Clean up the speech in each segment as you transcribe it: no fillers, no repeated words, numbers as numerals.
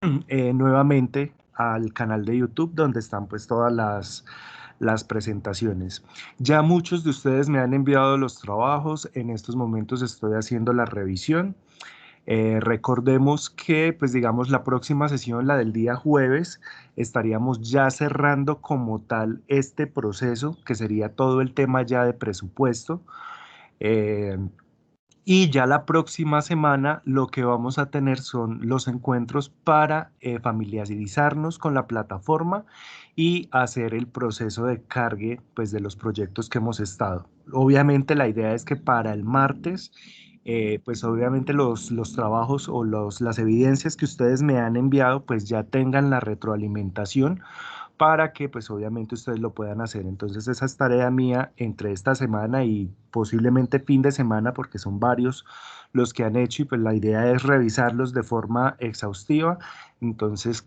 nuevamente al canal de YouTube donde están pues todas las presentaciones. Ya muchos de ustedes me han enviado los trabajos, en estos momentos estoy haciendo la revisión. Recordemos que, pues digamos, la próxima sesión, la del día jueves, estaríamos ya cerrando como tal este proceso, que sería todo el tema ya de presupuesto. Eh, y ya la próxima semana lo que vamos a tener son los encuentros para familiarizarnos con la plataforma y hacer el proceso de cargue pues, de los proyectos que hemos estado. Obviamente la idea es que para el martes, pues obviamente los trabajos o las evidencias que ustedes me han enviado pues ya tengan la retroalimentación para que pues obviamente ustedes lo puedan hacer. Entonces esa es tarea mía entre esta semana y posiblemente fin de semana porque son varios los que han hecho y pues la idea es revisarlos de forma exhaustiva. Entonces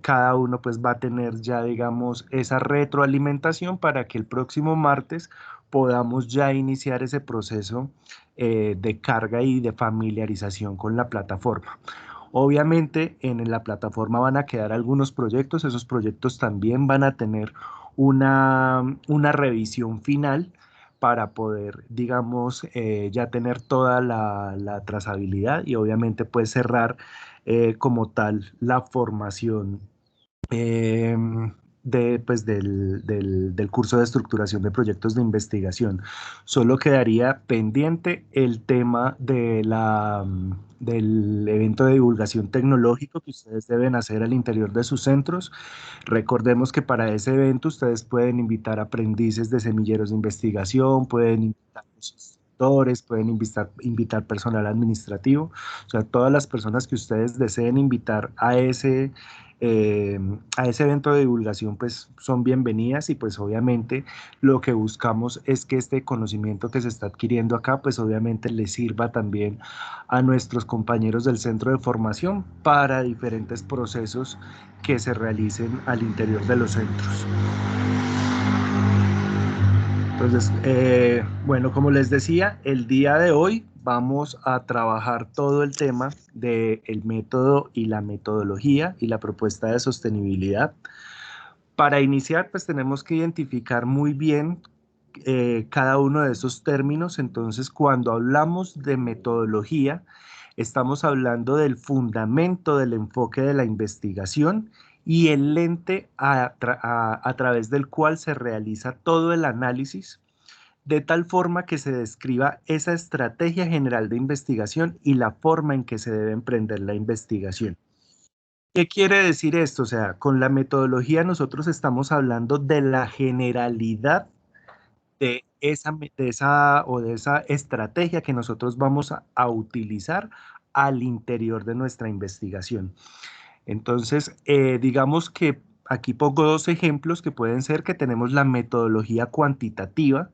cada uno pues va a tener ya digamos esa retroalimentación para que el próximo martes podamos ya iniciar ese proceso de carga y de familiarización con la plataforma. Obviamente en la plataforma van a quedar algunos proyectos, esos proyectos también van a tener una revisión final para poder, digamos, ya tener toda la trazabilidad y obviamente pues cerrar como tal la formación eh, pues del curso de estructuración de proyectos de investigación. Solo quedaría pendiente el tema del evento de divulgación tecnológico que ustedes deben hacer al interior de sus centros. Recordemos que para ese evento ustedes pueden invitar aprendices de semilleros de investigación, pueden invitar consultores, pueden invitar personal administrativo, o sea, todas las personas que ustedes deseen invitar eh, a ese evento de divulgación pues son bienvenidas y pues obviamente lo que buscamos es que este conocimiento que se está adquiriendo acá pues obviamente le sirva también a nuestros compañeros del centro de formación para diferentes procesos que se realicen al interior de los centros. Entonces, bueno, como les decía, el día de hoy vamos a trabajar todo el tema del método y la metodología y la propuesta de sostenibilidad. Para iniciar, pues tenemos que identificar muy bien cada uno de esos términos. Entonces, cuando hablamos de metodología, estamos hablando del fundamento del enfoque de la investigación y el lente a través del cual se realiza todo el análisis, de tal forma que se describa esa estrategia general de investigación y la forma en que se debe emprender la investigación. ¿Qué quiere decir esto? O sea, con la metodología nosotros estamos hablando de la generalidad de esa estrategia que nosotros vamos a utilizar al interior de nuestra investigación. Entonces, digamos que aquí pongo dos ejemplos que pueden ser que tenemos la metodología cuantitativa,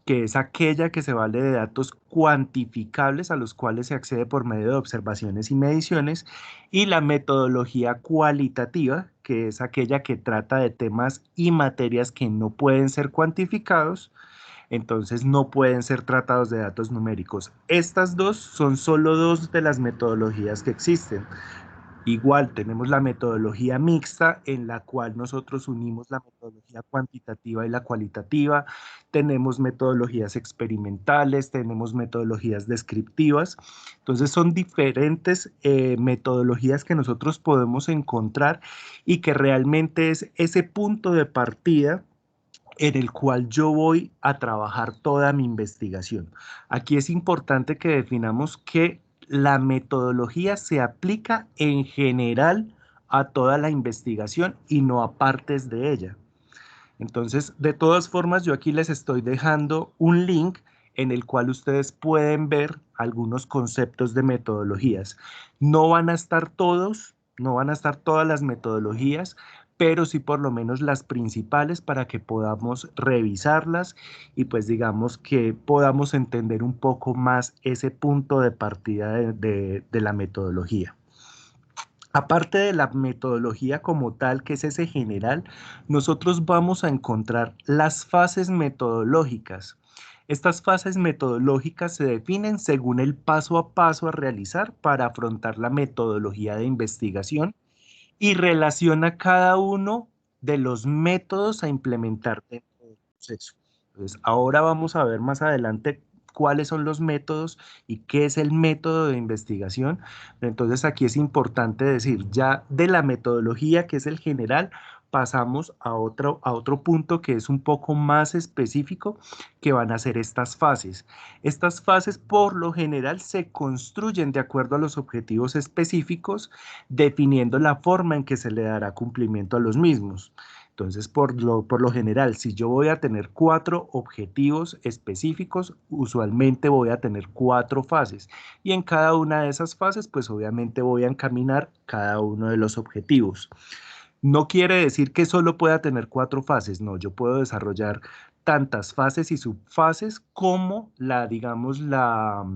que es aquella que se vale de datos cuantificables a los cuales se accede por medio de observaciones y mediciones, y la metodología cualitativa, que es aquella que trata de temas y materias que no pueden ser cuantificados, entonces no pueden ser tratados de datos numéricos. Estas dos son solo dos de las metodologías que existen. Igual tenemos la metodología mixta en la cual nosotros unimos la metodología cuantitativa y la cualitativa, tenemos metodologías experimentales, tenemos metodologías descriptivas, entonces son diferentes metodologías que nosotros podemos encontrar y que realmente es ese punto de partida en el cual yo voy a trabajar toda mi investigación. Aquí es importante que definamos que la metodología se aplica en general a toda la investigación y no a partes de ella. Entonces, de todas formas, yo aquí les estoy dejando un link en el cual ustedes pueden ver algunos conceptos de metodologías. No van a estar todos, no van a estar todas las metodologías, pero sí por lo menos las principales para que podamos revisarlas y pues digamos que podamos entender un poco más ese punto de partida de la metodología. Aparte de la metodología como tal, que es ese general, nosotros vamos a encontrar las fases metodológicas. Estas fases metodológicas se definen según el paso a paso a realizar para afrontar la metodología de investigación y relaciona cada uno de los métodos a implementar dentro del proceso. Entonces, ahora vamos a ver más adelante cuáles son los métodos y qué es el método de investigación. Entonces, aquí es importante decir, ya de la metodología, que es el general, pasamos a otro punto que es un poco más específico, que van a ser estas fases. Estas fases, por lo general, se construyen de acuerdo a los objetivos específicos, definiendo la forma en que se le dará cumplimiento a los mismos. Entonces, por lo general, si yo voy a tener 4 objetivos específicos, usualmente voy a tener 4 fases. Y en cada una de esas fases, pues obviamente voy a encaminar cada uno de los objetivos. No quiere decir que solo pueda tener 4 fases, no, yo puedo desarrollar tantas fases y subfases como digamos, la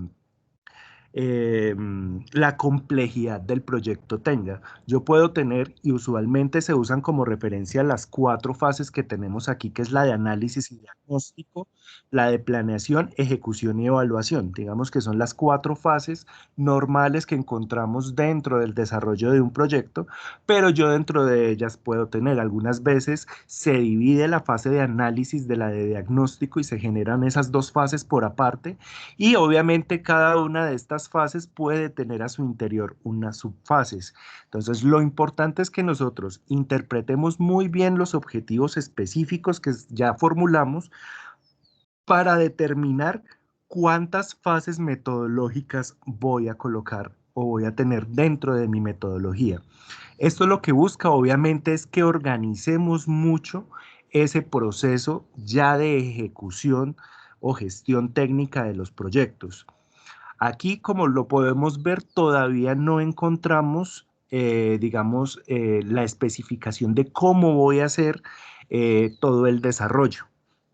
complejidad del proyecto tenga. Yo puedo tener, y usualmente se usan como referencia las 4 fases que tenemos aquí, que es la de análisis y diagnóstico, la de planeación, ejecución y evaluación. Digamos que son las 4 fases normales que encontramos dentro del desarrollo de un proyecto, pero yo dentro de ellas puedo tener, algunas veces se divide la fase de análisis de la de diagnóstico y se generan esas 2 fases por aparte, y obviamente cada una de estas fases puede tener a su interior unas subfases. Entonces, lo importante es que nosotros interpretemos muy bien los objetivos específicos que ya formulamos para determinar cuántas fases metodológicas voy a colocar o voy a tener dentro de mi metodología. Esto lo que busca obviamente es que organicemos mucho ese proceso ya de ejecución o gestión técnica de los proyectos. Aquí, como lo podemos ver, todavía no encontramos, digamos, la especificación de cómo voy a hacer todo el desarrollo.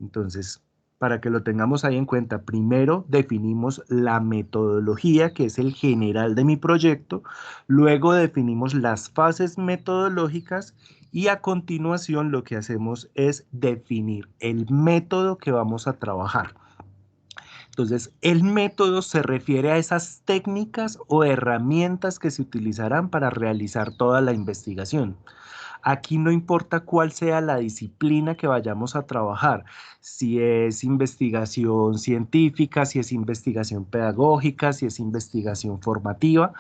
Entonces, para que lo tengamos ahí en cuenta, primero definimos la metodología, que es el general de mi proyecto, luego definimos las fases metodológicas y a continuación lo que hacemos es definir el método que vamos a trabajar. Entonces, el método se refiere a esas técnicas o herramientas que se utilizarán para realizar toda la investigación. Aquí no importa cuál sea la disciplina que vayamos a trabajar, si es investigación científica, si es investigación pedagógica, si es investigación formativa,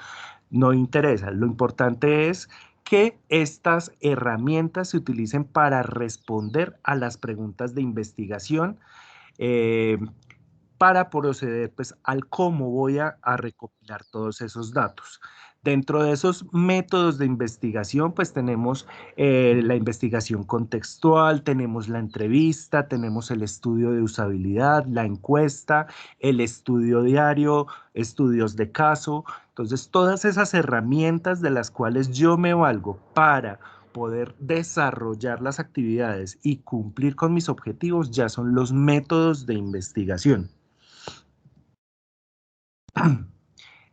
no interesa. Lo importante es que estas herramientas se utilicen para responder a las preguntas de investigación, eh, para proceder pues al cómo voy a recopilar todos esos datos. Dentro de esos métodos de investigación, pues tenemos la investigación contextual, tenemos la entrevista, tenemos el estudio de usabilidad, la encuesta, el estudio diario, estudios de caso. Entonces, todas esas herramientas de las cuales yo me valgo para poder desarrollar las actividades y cumplir con mis objetivos ya son los métodos de investigación.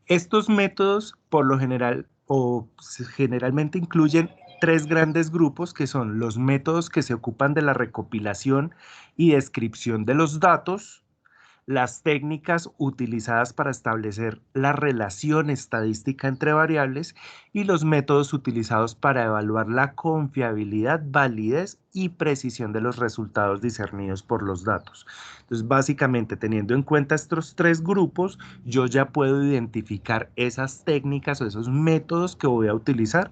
Estos métodos, por lo general, generalmente incluyen 3 grandes grupos, que son los métodos que se ocupan de la recopilación y descripción de los datos, las técnicas utilizadas para establecer la relación estadística entre variables y los métodos utilizados para evaluar la confiabilidad, validez y precisión de los resultados discernidos por los datos. Entonces, básicamente, teniendo en cuenta estos 3 grupos, yo ya puedo identificar esas técnicas o esos métodos que voy a utilizar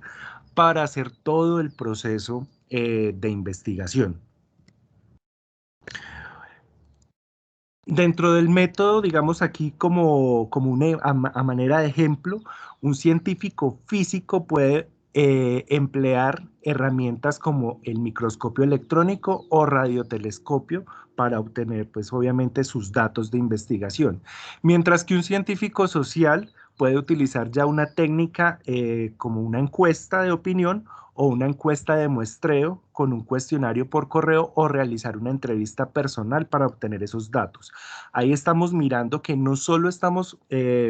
para hacer todo el proceso de investigación. Dentro del método, digamos aquí a manera de ejemplo, un científico físico puede emplear herramientas como el microscopio electrónico o radiotelescopio para obtener, pues obviamente, sus datos de investigación. Mientras que un científico social puede utilizar ya una técnica como una encuesta de opinión o una encuesta de muestreo con un cuestionario por correo o realizar una entrevista personal para obtener esos datos. Ahí estamos mirando que no solo estamos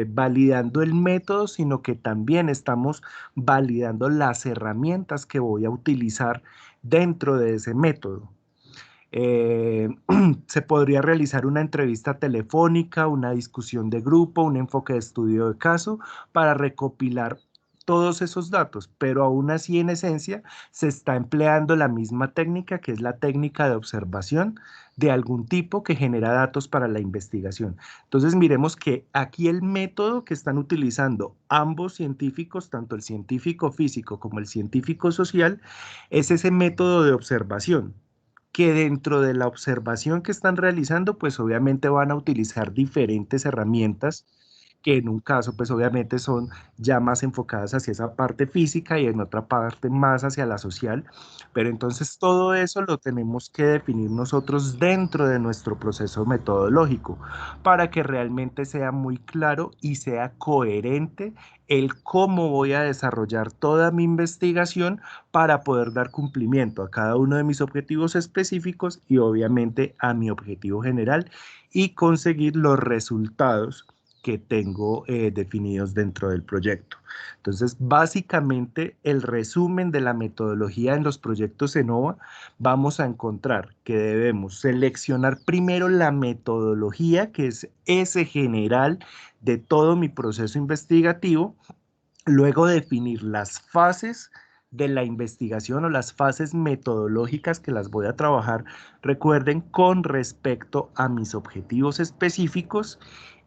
validando el método, sino que también estamos validando las herramientas que voy a utilizar dentro de ese método. Eh, Se podría realizar una entrevista telefónica, una discusión de grupo, un enfoque de estudio de caso para recopilar todos esos datos, pero aún así en esencia se está empleando la misma técnica que es la técnica de observación de algún tipo que genera datos para la investigación. Entonces miremos que aquí el método que están utilizando ambos científicos, tanto el científico físico como el científico social, es ese método de observación que dentro de la observación que están realizando, pues obviamente van a utilizar diferentes herramientas que en un caso, pues obviamente son ya más enfocadas hacia esa parte física y en otra parte más hacia la social, pero entonces todo eso lo tenemos que definir nosotros dentro de nuestro proceso metodológico para que realmente sea muy claro y sea coherente el cómo voy a desarrollar toda mi investigación para poder dar cumplimiento a cada uno de mis objetivos específicos y obviamente a mi objetivo general y conseguir los resultados que tengo definidos dentro del proyecto. Entonces, básicamente, el resumen de la metodología en los proyectos ENOVA, vamos a encontrar que debemos seleccionar primero la metodología, que es ese general de todo mi proceso investigativo, luego definir las fases de la investigación o las fases metodológicas que las voy a trabajar, recuerden, con respecto a mis objetivos específicos.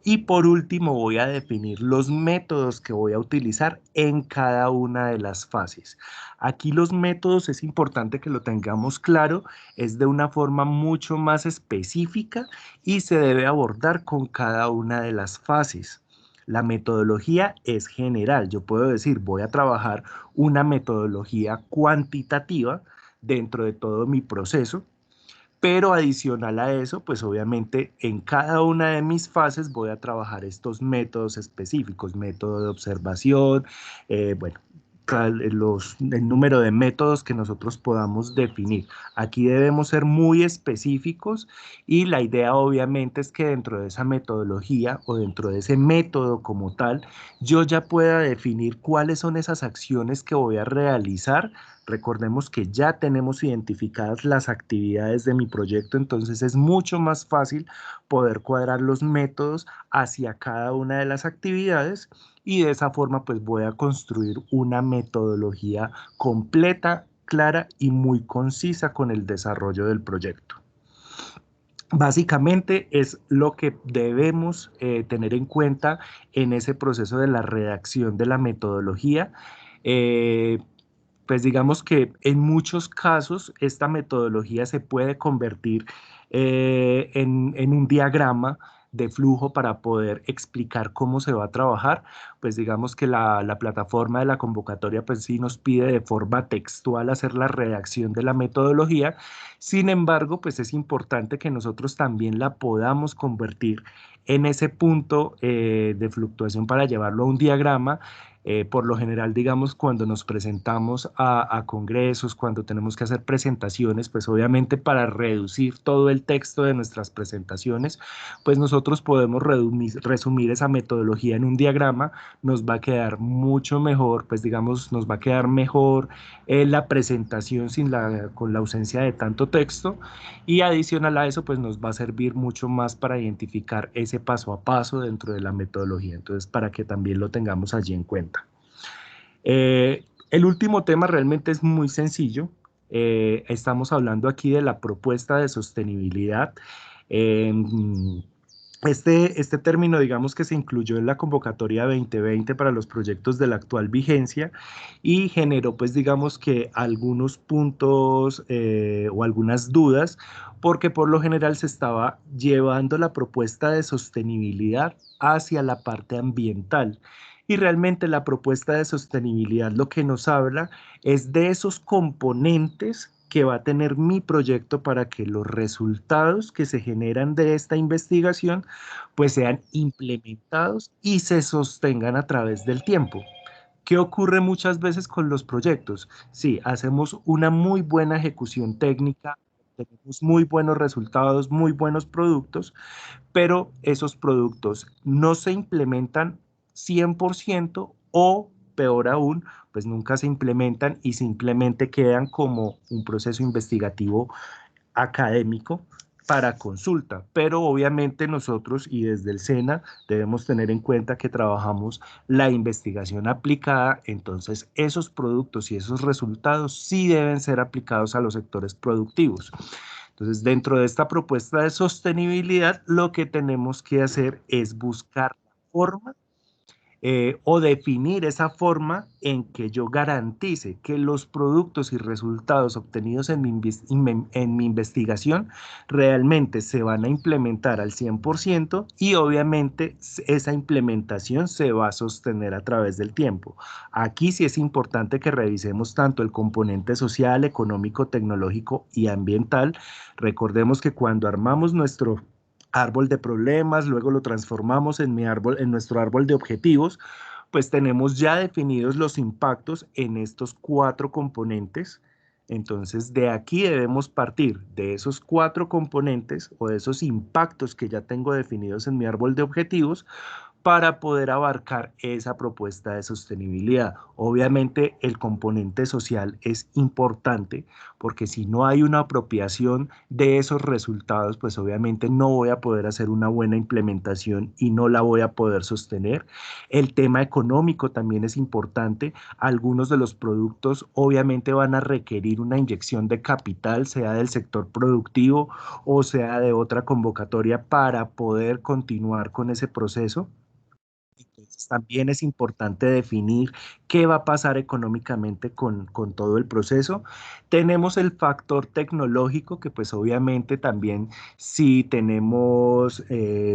Y por último voy a definir los métodos que voy a utilizar en cada una de las fases. Aquí los métodos es importante que lo tengamos claro, es de una forma mucho más específica y se debe abordar con cada una de las fases. La metodología es general. Yo puedo decir, voy a trabajar una metodología cuantitativa dentro de todo mi proceso, pero adicional a eso, pues obviamente en cada una de mis fases voy a trabajar estos métodos específicos, método de observación, bueno, el número de métodos que nosotros podamos definir. Aquí debemos ser muy específicos y la idea obviamente es que dentro de esa metodología o dentro de ese método como tal, yo ya pueda definir cuáles son esas acciones que voy a realizar. Recordemos que ya tenemos identificadas las actividades de mi proyecto, entonces es mucho más fácil poder cuadrar los métodos hacia cada una de las actividades y de esa forma pues voy a construir una metodología completa, clara y muy concisa con el desarrollo del proyecto. Básicamente es lo que debemos tener en cuenta en ese proceso de la redacción de la metodología. Eh, pues digamos que en muchos casos esta metodología se puede convertir en un diagrama de flujo para poder explicar cómo se va a trabajar. Pues digamos que la plataforma de la convocatoria pues sí nos pide de forma textual hacer la redacción de la metodología. Sin embargo, pues es importante que nosotros también la podamos convertir en ese punto de fluctuación para llevarlo a un diagrama. Por lo general, digamos, cuando nos presentamos a congresos, cuando tenemos que hacer presentaciones, pues obviamente para reducir todo el texto de nuestras presentaciones, pues nosotros podemos resumir esa metodología en un diagrama, nos va a quedar mucho mejor, pues digamos, nos va a quedar mejor la presentación con la ausencia de tanto texto y adicional a eso, pues nos va a servir mucho más para identificar ese paso a paso dentro de la metodología. Entonces, para que también lo tengamos allí en cuenta. El último tema realmente es muy sencillo. Estamos hablando aquí de la propuesta de sostenibilidad. Eh, este término, digamos que se incluyó en la convocatoria 2020 para los proyectos de la actual vigencia y generó, pues digamos que algunos puntos o algunas dudas, porque por lo general se estaba llevando la propuesta de sostenibilidad hacia la parte ambiental. Y realmente la propuesta de sostenibilidad lo que nos habla es de esos componentes que va a tener mi proyecto para que los resultados que se generan de esta investigación pues sean implementados y se sostengan a través del tiempo. ¿Qué ocurre muchas veces con los proyectos? Sí, hacemos una muy buena ejecución técnica, tenemos muy buenos resultados, muy buenos productos, pero esos productos no se implementan 100% o peor aún, pues nunca se implementan y simplemente quedan como un proceso investigativo académico para consulta, pero obviamente nosotros y desde el SENA debemos tener en cuenta que trabajamos la investigación aplicada, entonces esos productos y esos resultados sí deben ser aplicados a los sectores productivos. Entonces, dentro de esta propuesta de sostenibilidad, lo que tenemos que hacer es buscar la forma o definir esa forma en que yo garantice que los productos y resultados obtenidos en mi investigación realmente se van a implementar al 100% y obviamente esa implementación se va a sostener a través del tiempo. Aquí sí es importante que revisemos tanto el componente social, económico, tecnológico y ambiental. Recordemos que cuando armamos nuestro árbol de problemas, luego lo transformamos en en nuestro árbol de objetivos, pues tenemos ya definidos los impactos en estos cuatro componentes. Entonces, de aquí debemos partir de esos cuatro componentes o de esos impactos que ya tengo definidos en mi árbol de objetivos para poder abarcar esa propuesta de sostenibilidad. Obviamente el componente social es importante porque si no hay una apropiación de esos resultados, pues obviamente no voy a poder hacer una buena implementación y no la voy a poder sostener. El tema económico también es importante. Algunos de los productos obviamente van a requerir una inyección de capital, sea del sector productivo o sea de otra convocatoria para poder continuar con ese proceso. Entonces, también es importante definir qué va a pasar económicamente con todo el proceso. Tenemos el factor tecnológico, que pues obviamente también si tenemos,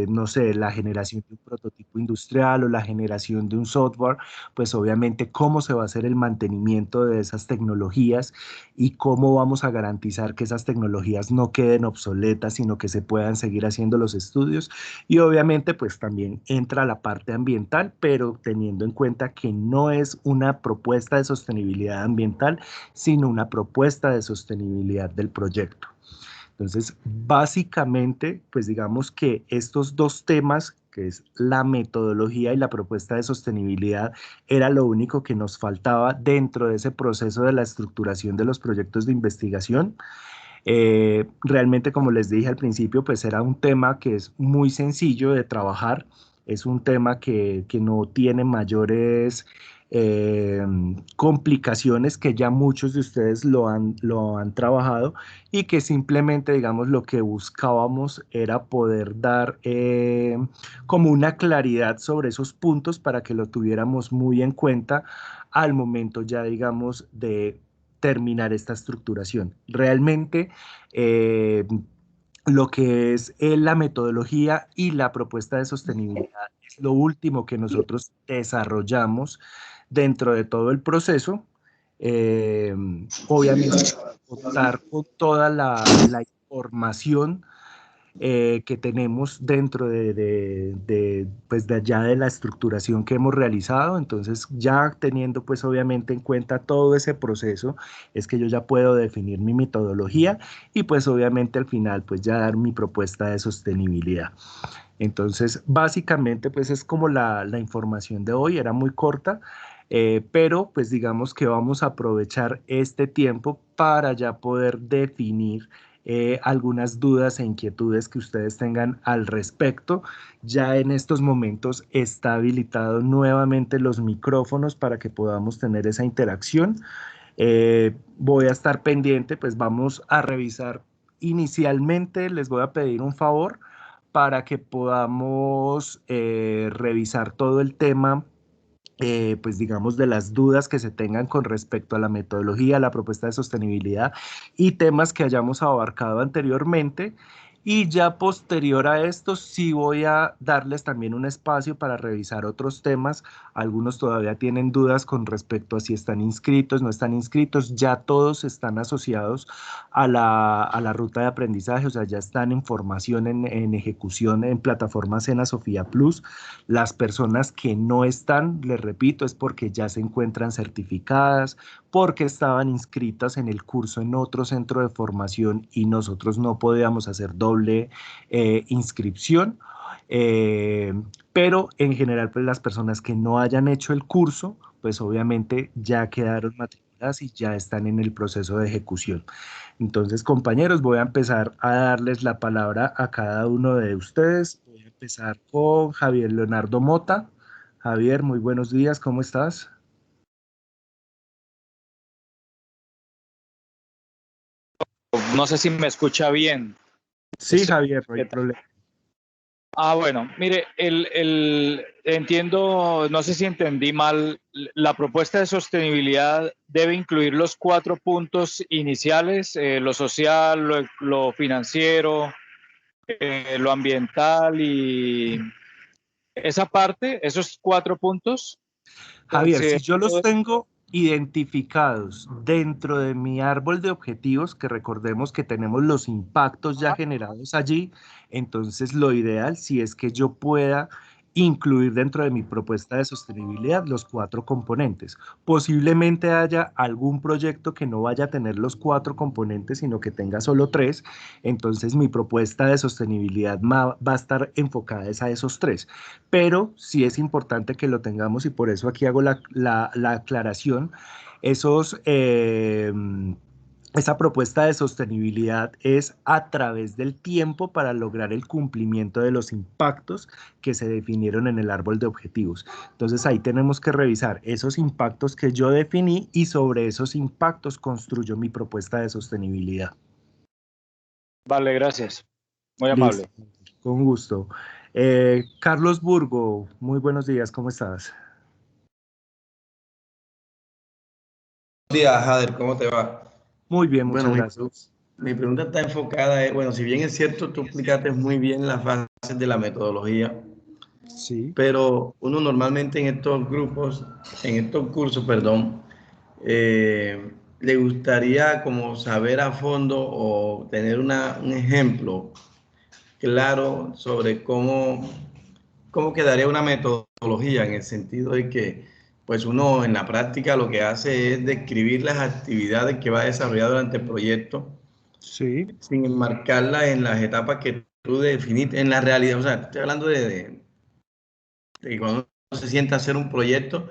no sé, la generación de un prototipo industrial o la generación de un software, pues obviamente cómo se va a hacer el mantenimiento de esas tecnologías y cómo vamos a garantizar que esas tecnologías no queden obsoletas, sino que se puedan seguir haciendo los estudios. Y obviamente pues también entra la parte ambiental, pero teniendo en cuenta que no es una propuesta de sostenibilidad ambiental, sino una propuesta de sostenibilidad del proyecto. Entonces, básicamente, pues digamos que estos dos temas, que es la metodología y la propuesta de sostenibilidad, era lo único que nos faltaba dentro de ese proceso de la estructuración de los proyectos de investigación. Realmente, como les dije al principio, pues era un tema que es muy sencillo de trabajar, es un tema que no tiene mayores eh, complicaciones, que ya muchos de ustedes lo han trabajado y que simplemente, digamos, lo que buscábamos era poder dar como una claridad sobre esos puntos para que lo tuviéramos muy en cuenta al momento ya, digamos, de terminar esta estructuración. Realmente, eh, lo que es la metodología y la propuesta de sostenibilidad es lo último que nosotros desarrollamos dentro de todo el proceso. Eh, Obviamente, contar con toda la información que tenemos dentro pues de allá de la estructuración que hemos realizado. Entonces, ya teniendo pues obviamente en cuenta todo ese proceso, es que yo ya puedo definir mi metodología y pues obviamente al final pues ya dar mi propuesta de sostenibilidad. Entonces, básicamente pues es como la información de hoy, era muy corta. Pero pues digamos que vamos a aprovechar este tiempo para ya poder definir algunas dudas e inquietudes que ustedes tengan al respecto. Ya en estos momentos está habilitado nuevamente los micrófonos para que podamos tener esa interacción. Voy a estar pendiente, pues vamos a revisar. Inicialmente les voy a pedir un favor para que podamos revisar todo el tema, pues digamos, de las dudas que se tengan con respecto a la metodología, la propuesta de sostenibilidad y temas que hayamos abarcado anteriormente. Y ya posterior a esto, sí voy a darles también un espacio para revisar otros temas. Algunos todavía tienen dudas con respecto a si están inscritos, no están inscritos. Ya todos están asociados a a la ruta de aprendizaje, o sea, ya están en formación, en ejecución en plataforma Sena Sofía Plus. Las personas que no están, les repito, es porque ya se encuentran certificadas, porque estaban inscritas en el curso en otro centro de formación y nosotros no podíamos hacer doble inscripción. Eh, pero en general, pues las personas que no hayan hecho el curso, pues obviamente ya quedaron matriculadas definidas y ya están en el proceso de ejecución. Entonces, compañeros, voy a empezar a darles la palabra a cada uno de ustedes. Voy a empezar con Javier Leonardo Mota. Javier, muy buenos días, ¿cómo estás? No sé si me escucha bien. Sí, Javier, no hay ¿Qué tal? problema. Bueno, mire, entiendo, no sé si entendí mal, la propuesta de sostenibilidad debe incluir los 4 puntos iniciales, lo social, lo financiero, lo ambiental y esa parte, esos 4 puntos. Javier, si yo los Considero, tengo identificados dentro de mi árbol de objetivos, que recordemos que tenemos los impactos ya generados allí, entonces lo ideal si es que yo pueda incluir dentro de mi propuesta de sostenibilidad los 4 componentes. Posiblemente haya algún proyecto que no vaya a tener los 4 componentes, sino que tenga solo 3, entonces mi propuesta de sostenibilidad va a estar enfocada a esos 3, pero sí es importante que lo tengamos y por eso aquí hago la aclaración. Esos, esa propuesta de sostenibilidad es a través del tiempo para lograr el cumplimiento de los impactos que se definieron en el árbol de objetivos. Entonces ahí tenemos que revisar esos impactos que yo definí y sobre esos impactos construyo mi propuesta de sostenibilidad. vale, gracias, muy Listo, amable. con gusto. Carlos Burgo, muy buenos días, ¿cómo estás? Buenos días, Jader, ¿cómo te va? Muy bien, Bueno, muchas gracias. mi pregunta está enfocada, bueno, si bien es cierto, tú explicaste muy bien las bases de la metodología, Sí, pero uno normalmente en estos grupos, en estos cursos, perdón, le gustaría como saber a fondo o tener un ejemplo claro sobre cómo quedaría una metodología en el sentido de que pues uno en la práctica lo que hace es describir las actividades que va a desarrollar durante el proyecto sí, sin enmarcarlas en las etapas que tú definiste en la realidad. O sea, estoy hablando de que cuando uno se sienta a hacer un proyecto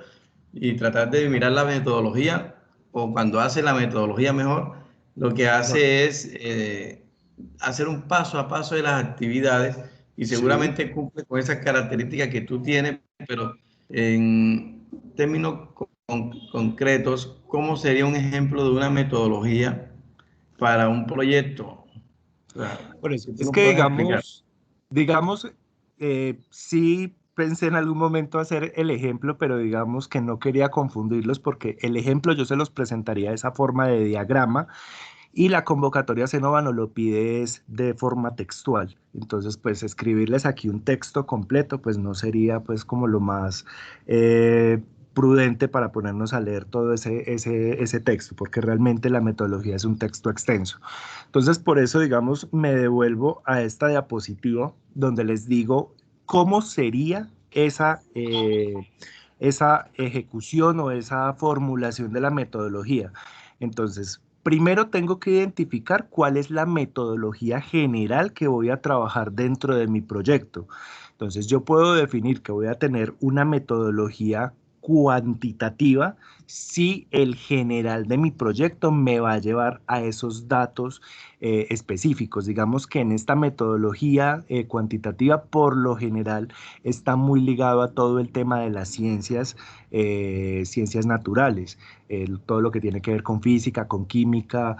y tratar de mirar la metodología o cuando hace la metodología mejor, lo que claro, hace es hacer un paso a paso de las actividades y sí. seguramente cumple con esas características que tú tienes, pero en términos concretos, ¿cómo sería un ejemplo de una metodología para un proyecto? O sea, Por eso, que tú es nos que puedas explicar. digamos, sí pensé en algún momento hacer el ejemplo, pero digamos que no quería confundirlos porque el ejemplo yo se los presentaría de esa forma de diagrama y la convocatoria Cénova nos lo pide es de forma textual. Entonces, pues escribirles aquí un texto completo, pues no sería pues como lo más prudente para ponernos a leer todo ese texto, porque realmente la metodología es un texto extenso. Entonces, por eso, digamos, me devuelvo a esta diapositiva donde les digo cómo sería esa ejecución o esa formulación de la metodología. Entonces, primero tengo que identificar cuál es la metodología general que voy a trabajar dentro de mi proyecto. Entonces, yo puedo definir que voy a tener una metodología cuantitativa si el general de mi proyecto me va a llevar a esos datos específicos. Digamos que en esta metodología cuantitativa, por lo general, está muy ligado a todo el tema de las ciencias naturales, todo lo que tiene que ver con física, con química,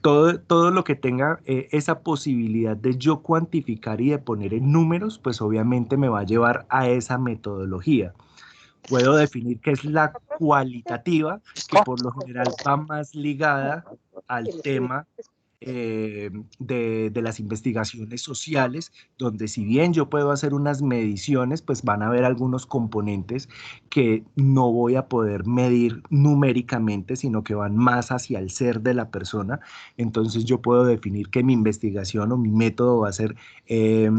todo lo que tenga esa posibilidad de yo cuantificar y de poner en números, pues obviamente me va a llevar a esa metodología. Puedo definir que es la cualitativa, que por lo general va más ligada al tema de las investigaciones sociales, donde si bien yo puedo hacer unas mediciones, pues van a haber algunos componentes que no voy a poder medir numéricamente, sino que van más hacia el ser de la persona. Entonces yo puedo definir que mi investigación o mi método va a ser eh,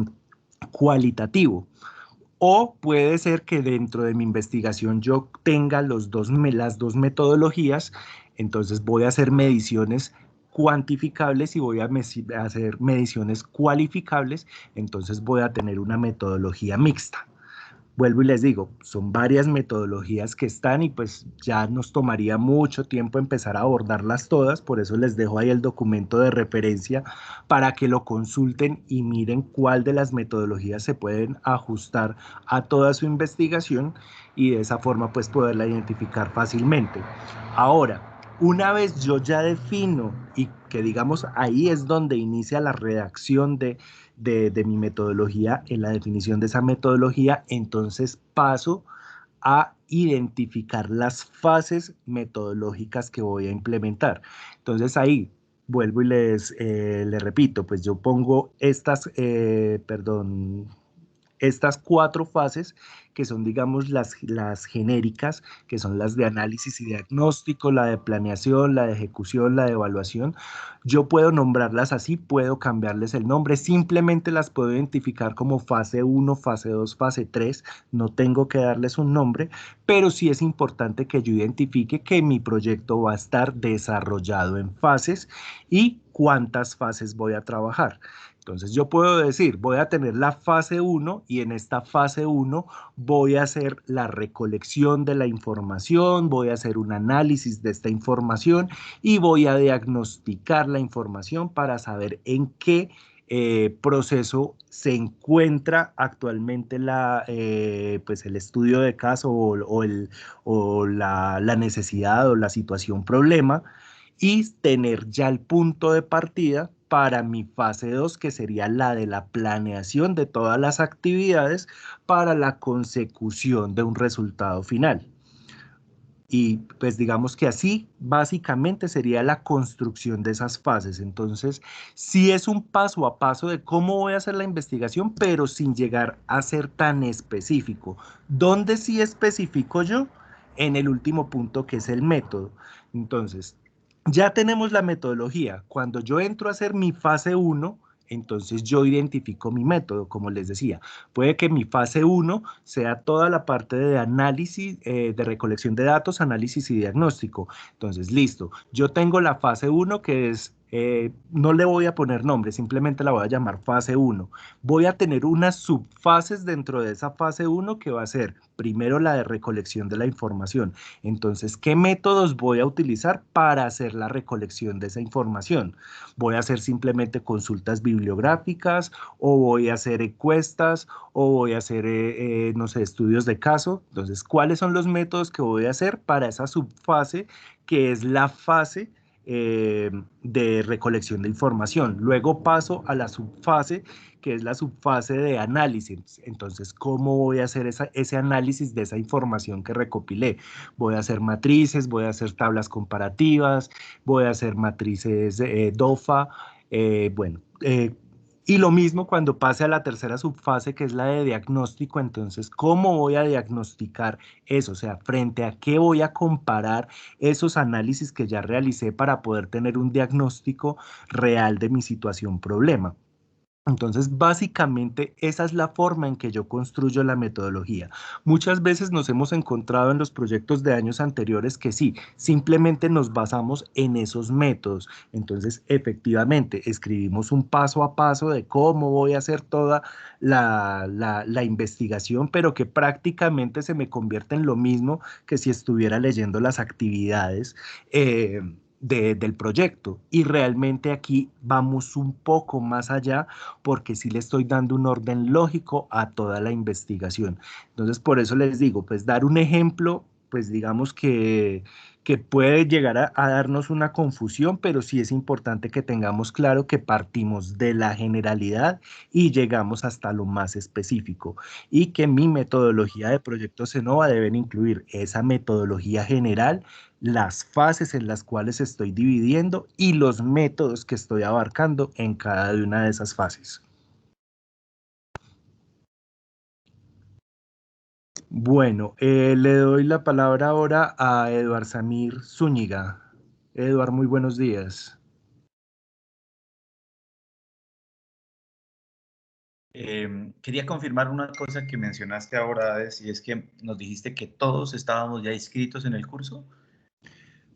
cualitativo. O puede ser que dentro de mi investigación yo tenga las dos metodologías, entonces voy a hacer mediciones cuantificables y voy a hacer mediciones cualificables, entonces voy a tener una metodología mixta. vuelvo y les digo, son varias metodologías que están y pues ya nos tomaría mucho tiempo empezar a abordarlas todas, por eso les dejo ahí el documento de referencia para que lo consulten y miren cuál de las metodologías se pueden ajustar a toda su investigación y de esa forma pues poderla identificar fácilmente. Ahora, una vez yo ya defino y que digamos ahí es donde inicia la redacción de mi metodología, en la definición de esa metodología, entonces paso a identificar las fases metodológicas que voy a implementar. Entonces ahí vuelvo y les repito, pues yo pongo estas 4 fases que son, digamos, las genéricas, que son las de análisis y diagnóstico, la de planeación, la de ejecución, la de evaluación. Yo puedo nombrarlas así, puedo cambiarles el nombre, simplemente las puedo identificar como fase 1, fase 2, fase 3, no tengo que darles un nombre, pero sí es importante que yo identifique que mi proyecto va a estar desarrollado en fases y cuántas fases voy a trabajar. Entonces yo puedo decir, voy a tener la fase 1 y en esta fase 1 voy a hacer la recolección de la información, voy a hacer un análisis de esta información y voy a diagnosticar la información para saber en qué proceso se encuentra actualmente pues el estudio de caso o la necesidad o la situación problema y tener ya el punto de partida para mi fase 2, que sería la de la planeación de todas las actividades para la consecución de un resultado final. Y pues digamos que así básicamente sería la construcción de esas fases. Entonces, sí es un paso a paso de cómo voy a hacer la investigación, pero sin llegar a ser tan específico. ¿Dónde sí especifico yo? En el último punto, que es el método. Entonces, ya tenemos la metodología. Cuando yo entro a hacer mi fase 1, entonces yo identifico mi método, como les decía. Puede que mi fase 1 sea toda la parte de análisis, de recolección de datos, análisis y diagnóstico. Entonces, listo. Yo tengo la fase 1 que es, no le voy a poner nombre, simplemente la voy a llamar fase 1. Voy a tener unas subfases dentro de esa fase 1 que va a ser primero la de recolección de la información. Entonces, ¿qué métodos voy a utilizar para hacer la recolección de esa información? Voy a hacer simplemente consultas bibliográficas o voy a hacer encuestas o voy a hacer, no sé, estudios de caso. Entonces, ¿cuáles son los métodos que voy a hacer para esa subfase que es la fase de recolección de información? Luego paso a la subfase que es la subfase de análisis. Entonces, ¿cómo voy a hacer ese análisis de esa información que recopilé? Voy a hacer matrices, voy a hacer tablas comparativas, voy a hacer matrices DOFA, bueno, y lo mismo cuando pase a la tercera subfase, que es la de diagnóstico. Entonces, ¿cómo voy a diagnosticar eso? O sea, frente a qué voy a comparar esos análisis que ya realicé para poder tener un diagnóstico real de mi situación problema. Entonces, básicamente, esa es la forma en que yo construyo la metodología. Muchas veces nos hemos encontrado en los proyectos de años anteriores que sí, simplemente nos basamos en esos métodos. Entonces, efectivamente, escribimos un paso a paso de cómo voy a hacer toda la investigación, pero que prácticamente se me convierte en lo mismo que si estuviera leyendo las actividades. Del proyecto y realmente aquí vamos un poco más allá porque sí le estoy dando un orden lógico a toda la investigación. Entonces, por eso les digo, pues dar un ejemplo, pues digamos que puede llegar a darnos una confusión, pero sí es importante que tengamos claro que partimos de la generalidad y llegamos hasta lo más específico y que mi metodología de proyecto Cenova deben incluir esa metodología general, las fases en las cuales estoy dividiendo y los métodos que estoy abarcando en cada una de esas fases. Bueno, le doy la palabra ahora a Eduard Samir Zúñiga. Eduard, muy buenos días. Quería confirmar una cosa que mencionaste ahora, Ades, y es que nos dijiste que todos estábamos ya inscritos en el curso.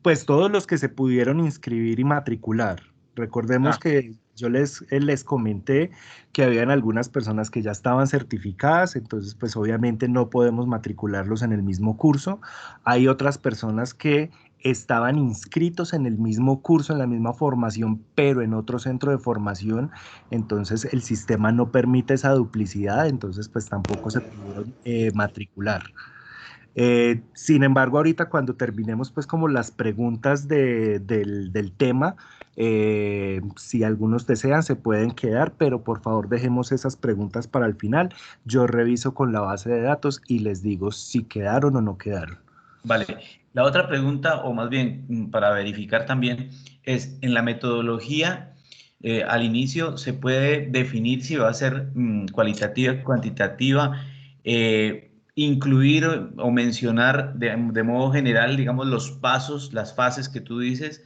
Pues todos los que se pudieron inscribir y matricular. Recordemos que Yo les comenté que habían algunas personas que ya estaban certificadas, entonces pues obviamente no podemos matricularlos en el mismo curso. Hay otras personas que estaban inscritos en el mismo curso, en la misma formación, pero en otro centro de formación, entonces el sistema no permite esa duplicidad, entonces pues tampoco se pudieron matricular. Sin embargo, ahorita cuando terminemos pues como las preguntas del tema, si algunos desean se pueden quedar, pero por favor dejemos esas preguntas para el final. Yo reviso con la base de datos y les digo si quedaron o no quedaron. Vale. La otra pregunta, o más bien para verificar también, es en la metodología, al inicio se puede definir si va a ser cualitativa, cuantitativa, incluir o mencionar de modo general, digamos, los pasos, las fases que tú dices,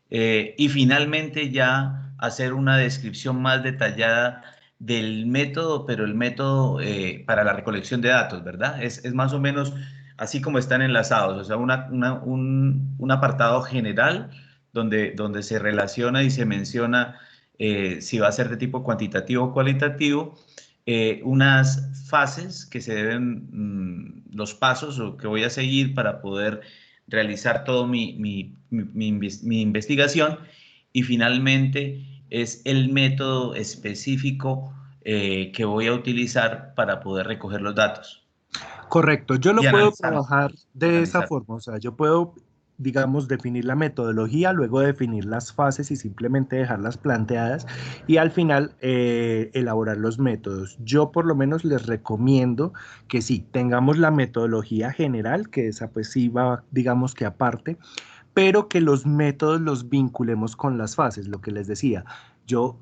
y finalmente ya hacer una descripción más detallada del método, pero el método para la recolección de datos, ¿verdad? Es más o menos así como están enlazados, o sea, un apartado general donde se relaciona y se menciona si va a ser de tipo cuantitativo o cualitativo, unas fases que se deben, los pasos o que voy a seguir para poder realizar todo mi investigación, y finalmente es el método específico que voy a utilizar para poder recoger los datos Correcto, yo y lo puedo analizar. trabajar de esa forma, o sea, yo puedo, digamos, definir la metodología, luego definir las fases y simplemente dejarlas planteadas y al final elaborar los métodos. Yo por lo menos les recomiendo que sí, tengamos la metodología general, que esa pues sí va, digamos que aparte, pero que los métodos los vinculemos con las fases, lo que les decía. Yo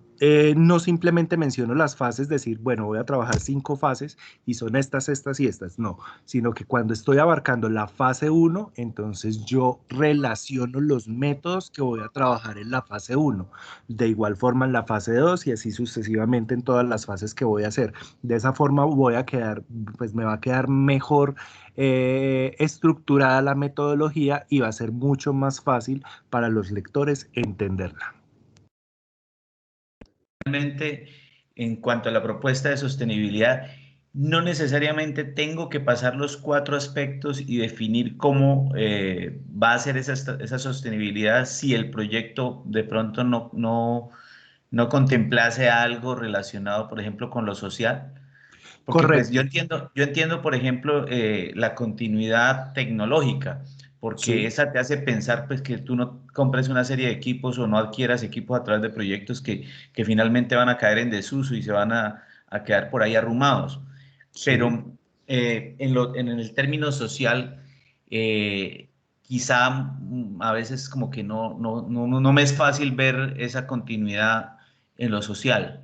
no simplemente menciono las fases, decir, bueno, voy a trabajar 5 fases y son estas, estas y estas, no, sino que cuando estoy abarcando la fase uno, entonces yo relaciono los métodos que voy a trabajar en la fase uno, de igual forma en la fase 2 y así sucesivamente en todas las fases que voy a hacer. De esa forma voy a quedar, pues me va a quedar mejor estructurada la metodología y va a ser mucho más fácil para los lectores entenderla. Realmente, en cuanto a la propuesta de sostenibilidad, no necesariamente tengo que pasar los 4 aspectos y definir cómo va a ser esa sostenibilidad si el proyecto de pronto no contemplase algo relacionado, por ejemplo, con lo social. Porque pues Correcto, yo entiendo, por ejemplo, la continuidad tecnológica, porque sí, esa te hace pensar pues que tú no compres una serie de equipos o no adquieras equipos a través de proyectos que finalmente van a caer en desuso y se van a quedar por ahí arrumados. sí. Pero en el término social, quizá a veces como que no me es fácil ver esa continuidad en lo social.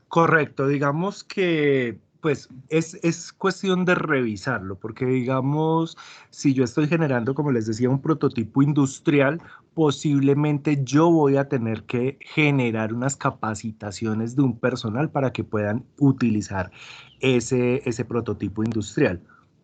Correcto, digamos que pues es cuestión de revisarlo, porque digamos, si yo estoy generando, como les decía, un prototipo industrial, posiblemente yo voy a tener que generar unas capacitaciones de un personal para que puedan utilizar ese prototipo industrial.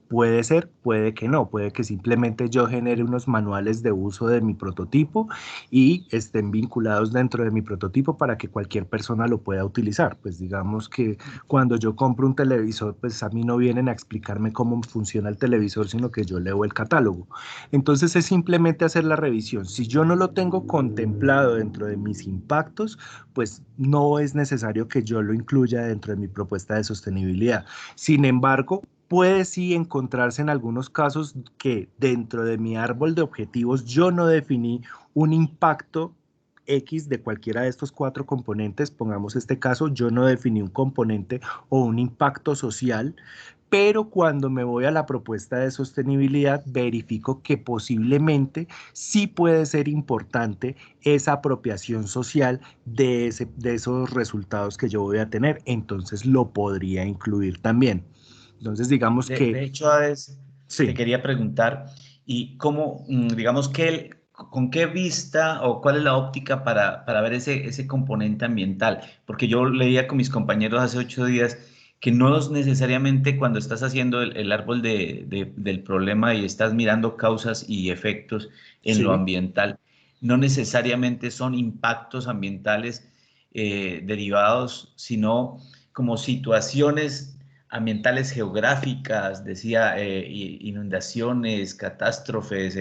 Puede ser, puede que no, puede que simplemente yo genere unos manuales de uso de mi prototipo y estén vinculados dentro de mi prototipo para que cualquier persona lo pueda utilizar. Pues digamos que cuando yo compro un televisor, pues a mí no vienen a explicarme cómo funciona el televisor, sino que yo leo el catálogo. Entonces es simplemente hacer la revisión. Si yo no lo tengo contemplado dentro de mis impactos, pues no es necesario que yo lo incluya dentro de mi propuesta de sostenibilidad. Sin embargo, puede sí encontrarse en algunos casos que dentro de mi árbol de objetivos yo no definí un impacto X de cualquiera de estos 4 componentes. Pongamos este caso, yo no definí un componente o un impacto social, pero cuando me voy a la propuesta de sostenibilidad, verifico que posiblemente sí puede ser importante esa apropiación social de esos resultados que yo voy a tener. Entonces lo podría incluir también. Entonces, digamos que De hecho, Ades, te sí, quería preguntar, ¿y cómo, digamos, con qué vista o cuál es la óptica para ver ese componente ambiental? Porque yo leía con mis compañeros hace 8 días que no es necesariamente cuando estás haciendo el árbol del problema y estás mirando causas y efectos en lo sí, ambiental, no necesariamente son impactos ambientales derivados, sino como situaciones ambientales geográficas, decía, inundaciones, catástrofes,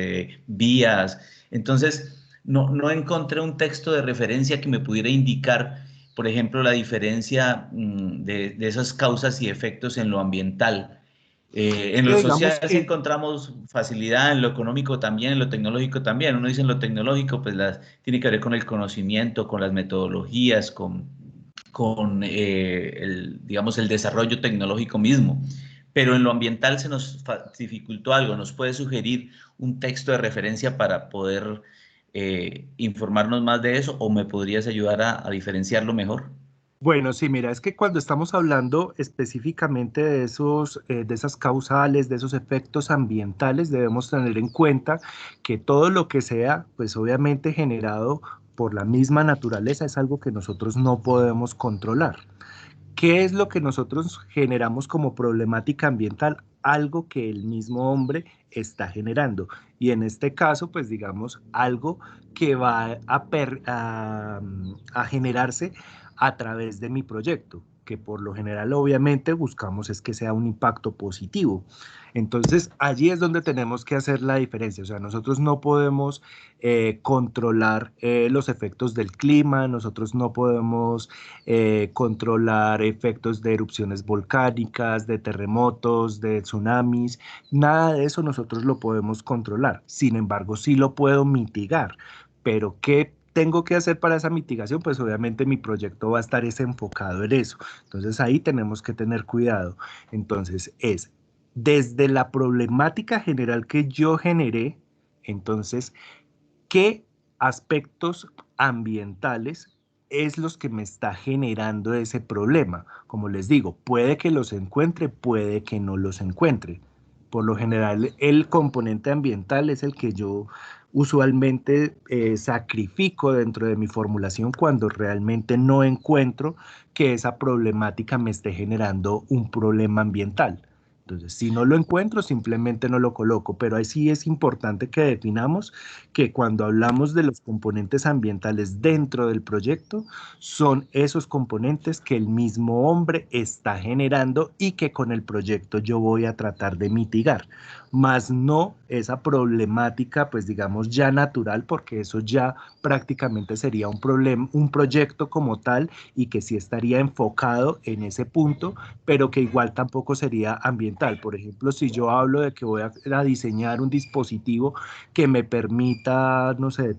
vías. Entonces, no encontré un texto de referencia que me pudiera indicar, por ejemplo, la diferencia de esas causas y efectos en lo ambiental. En lo Digamos social sí que encontramos facilidad, en lo económico también, en lo tecnológico también. Uno dice en lo tecnológico, pues tiene que ver con el conocimiento, con las metodologías, con digamos, el desarrollo tecnológico mismo. Pero en lo ambiental se nos dificultó algo. ¿Nos puede sugerir un texto de referencia para poder informarnos más de eso, o me podrías ayudar a diferenciarlo mejor? bueno, sí, mira, es que cuando estamos hablando específicamente de de esas causales, de esos efectos ambientales, debemos tener en cuenta que todo lo que sea, pues obviamente generado por la misma naturaleza es algo que nosotros no podemos controlar. ¿Qué es lo que nosotros generamos como problemática ambiental? Algo que el mismo hombre está generando. Y en este caso, pues digamos, algo que va a generarse a través de mi proyecto, que por lo general obviamente buscamos es que sea un impacto positivo. Entonces, allí es donde tenemos que hacer la diferencia. O sea, nosotros no podemos controlar los efectos del clima, nosotros no podemos controlar efectos de erupciones volcánicas, de terremotos, de tsunamis, nada de eso nosotros lo podemos controlar. Sin embargo, sí lo puedo mitigar. Pero ¿qué tengo que hacer para esa mitigación? Pues obviamente mi proyecto va a estar enfocado en eso. Entonces ahí tenemos que tener cuidado. Entonces es desde la problemática general que yo generé, entonces, ¿qué aspectos ambientales es los que me está generando ese problema? Como les digo, puede que los encuentre, puede que no los encuentre. Por lo general, el componente ambiental es el que yo usualmente sacrifico dentro de mi formulación cuando realmente no encuentro que esa problemática me esté generando un problema ambiental. Entonces, si no lo encuentro, simplemente no lo coloco, pero ahí sí es importante que definamos que cuando hablamos de los componentes ambientales dentro del proyecto, son esos componentes que el mismo hombre está generando y que con el proyecto yo voy a tratar de mitigar, más no esa problemática, pues digamos ya natural, porque eso ya prácticamente sería un problema, un proyecto como tal y que sí estaría enfocado en ese punto, pero que igual tampoco sería ambiental. Por ejemplo, si yo hablo de que voy a diseñar un dispositivo que me permita, no sé,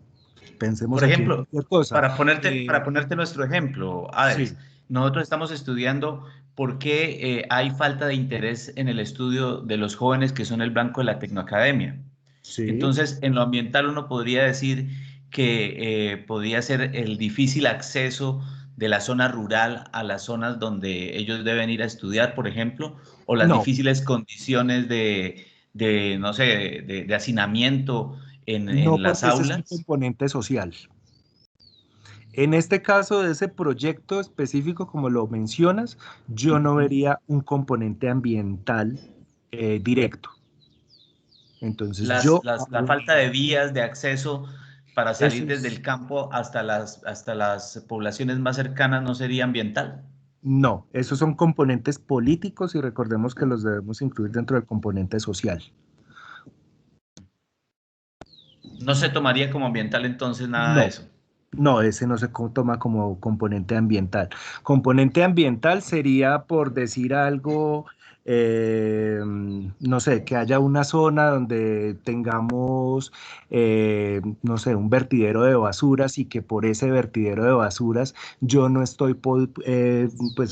pensemos Por aquí en ejemplo, cualquier cosa. para ponerte nuestro ejemplo, Sí, Alex, nosotros estamos estudiando por qué hay falta de interés en el estudio de los jóvenes que son el blanco de la tecnoacademia. sí, Entonces, en lo ambiental uno podría decir que podría ser el difícil acceso de la zona rural a las zonas donde ellos deben ir a estudiar, por ejemplo, o las no, difíciles condiciones no sé, de hacinamiento no en las porque ese es un aulas. componente social. En este caso de ese proyecto específico, como lo mencionas, yo no Ujú. vería un componente ambiental directo. Entonces yo, La falta de vías de acceso para eso salir desde es, el campo hasta las poblaciones más cercanas no sería ambiental. no, esos son componentes políticos y recordemos que los debemos incluir dentro del componente social. No se tomaría como ambiental entonces nada de No, eso. no, ese no se toma como componente ambiental. Componente ambiental sería, por decir algo, no sé, que haya una zona donde tengamos, no sé, un vertidero de basuras y que por ese vertidero de basuras yo no estoy, pues,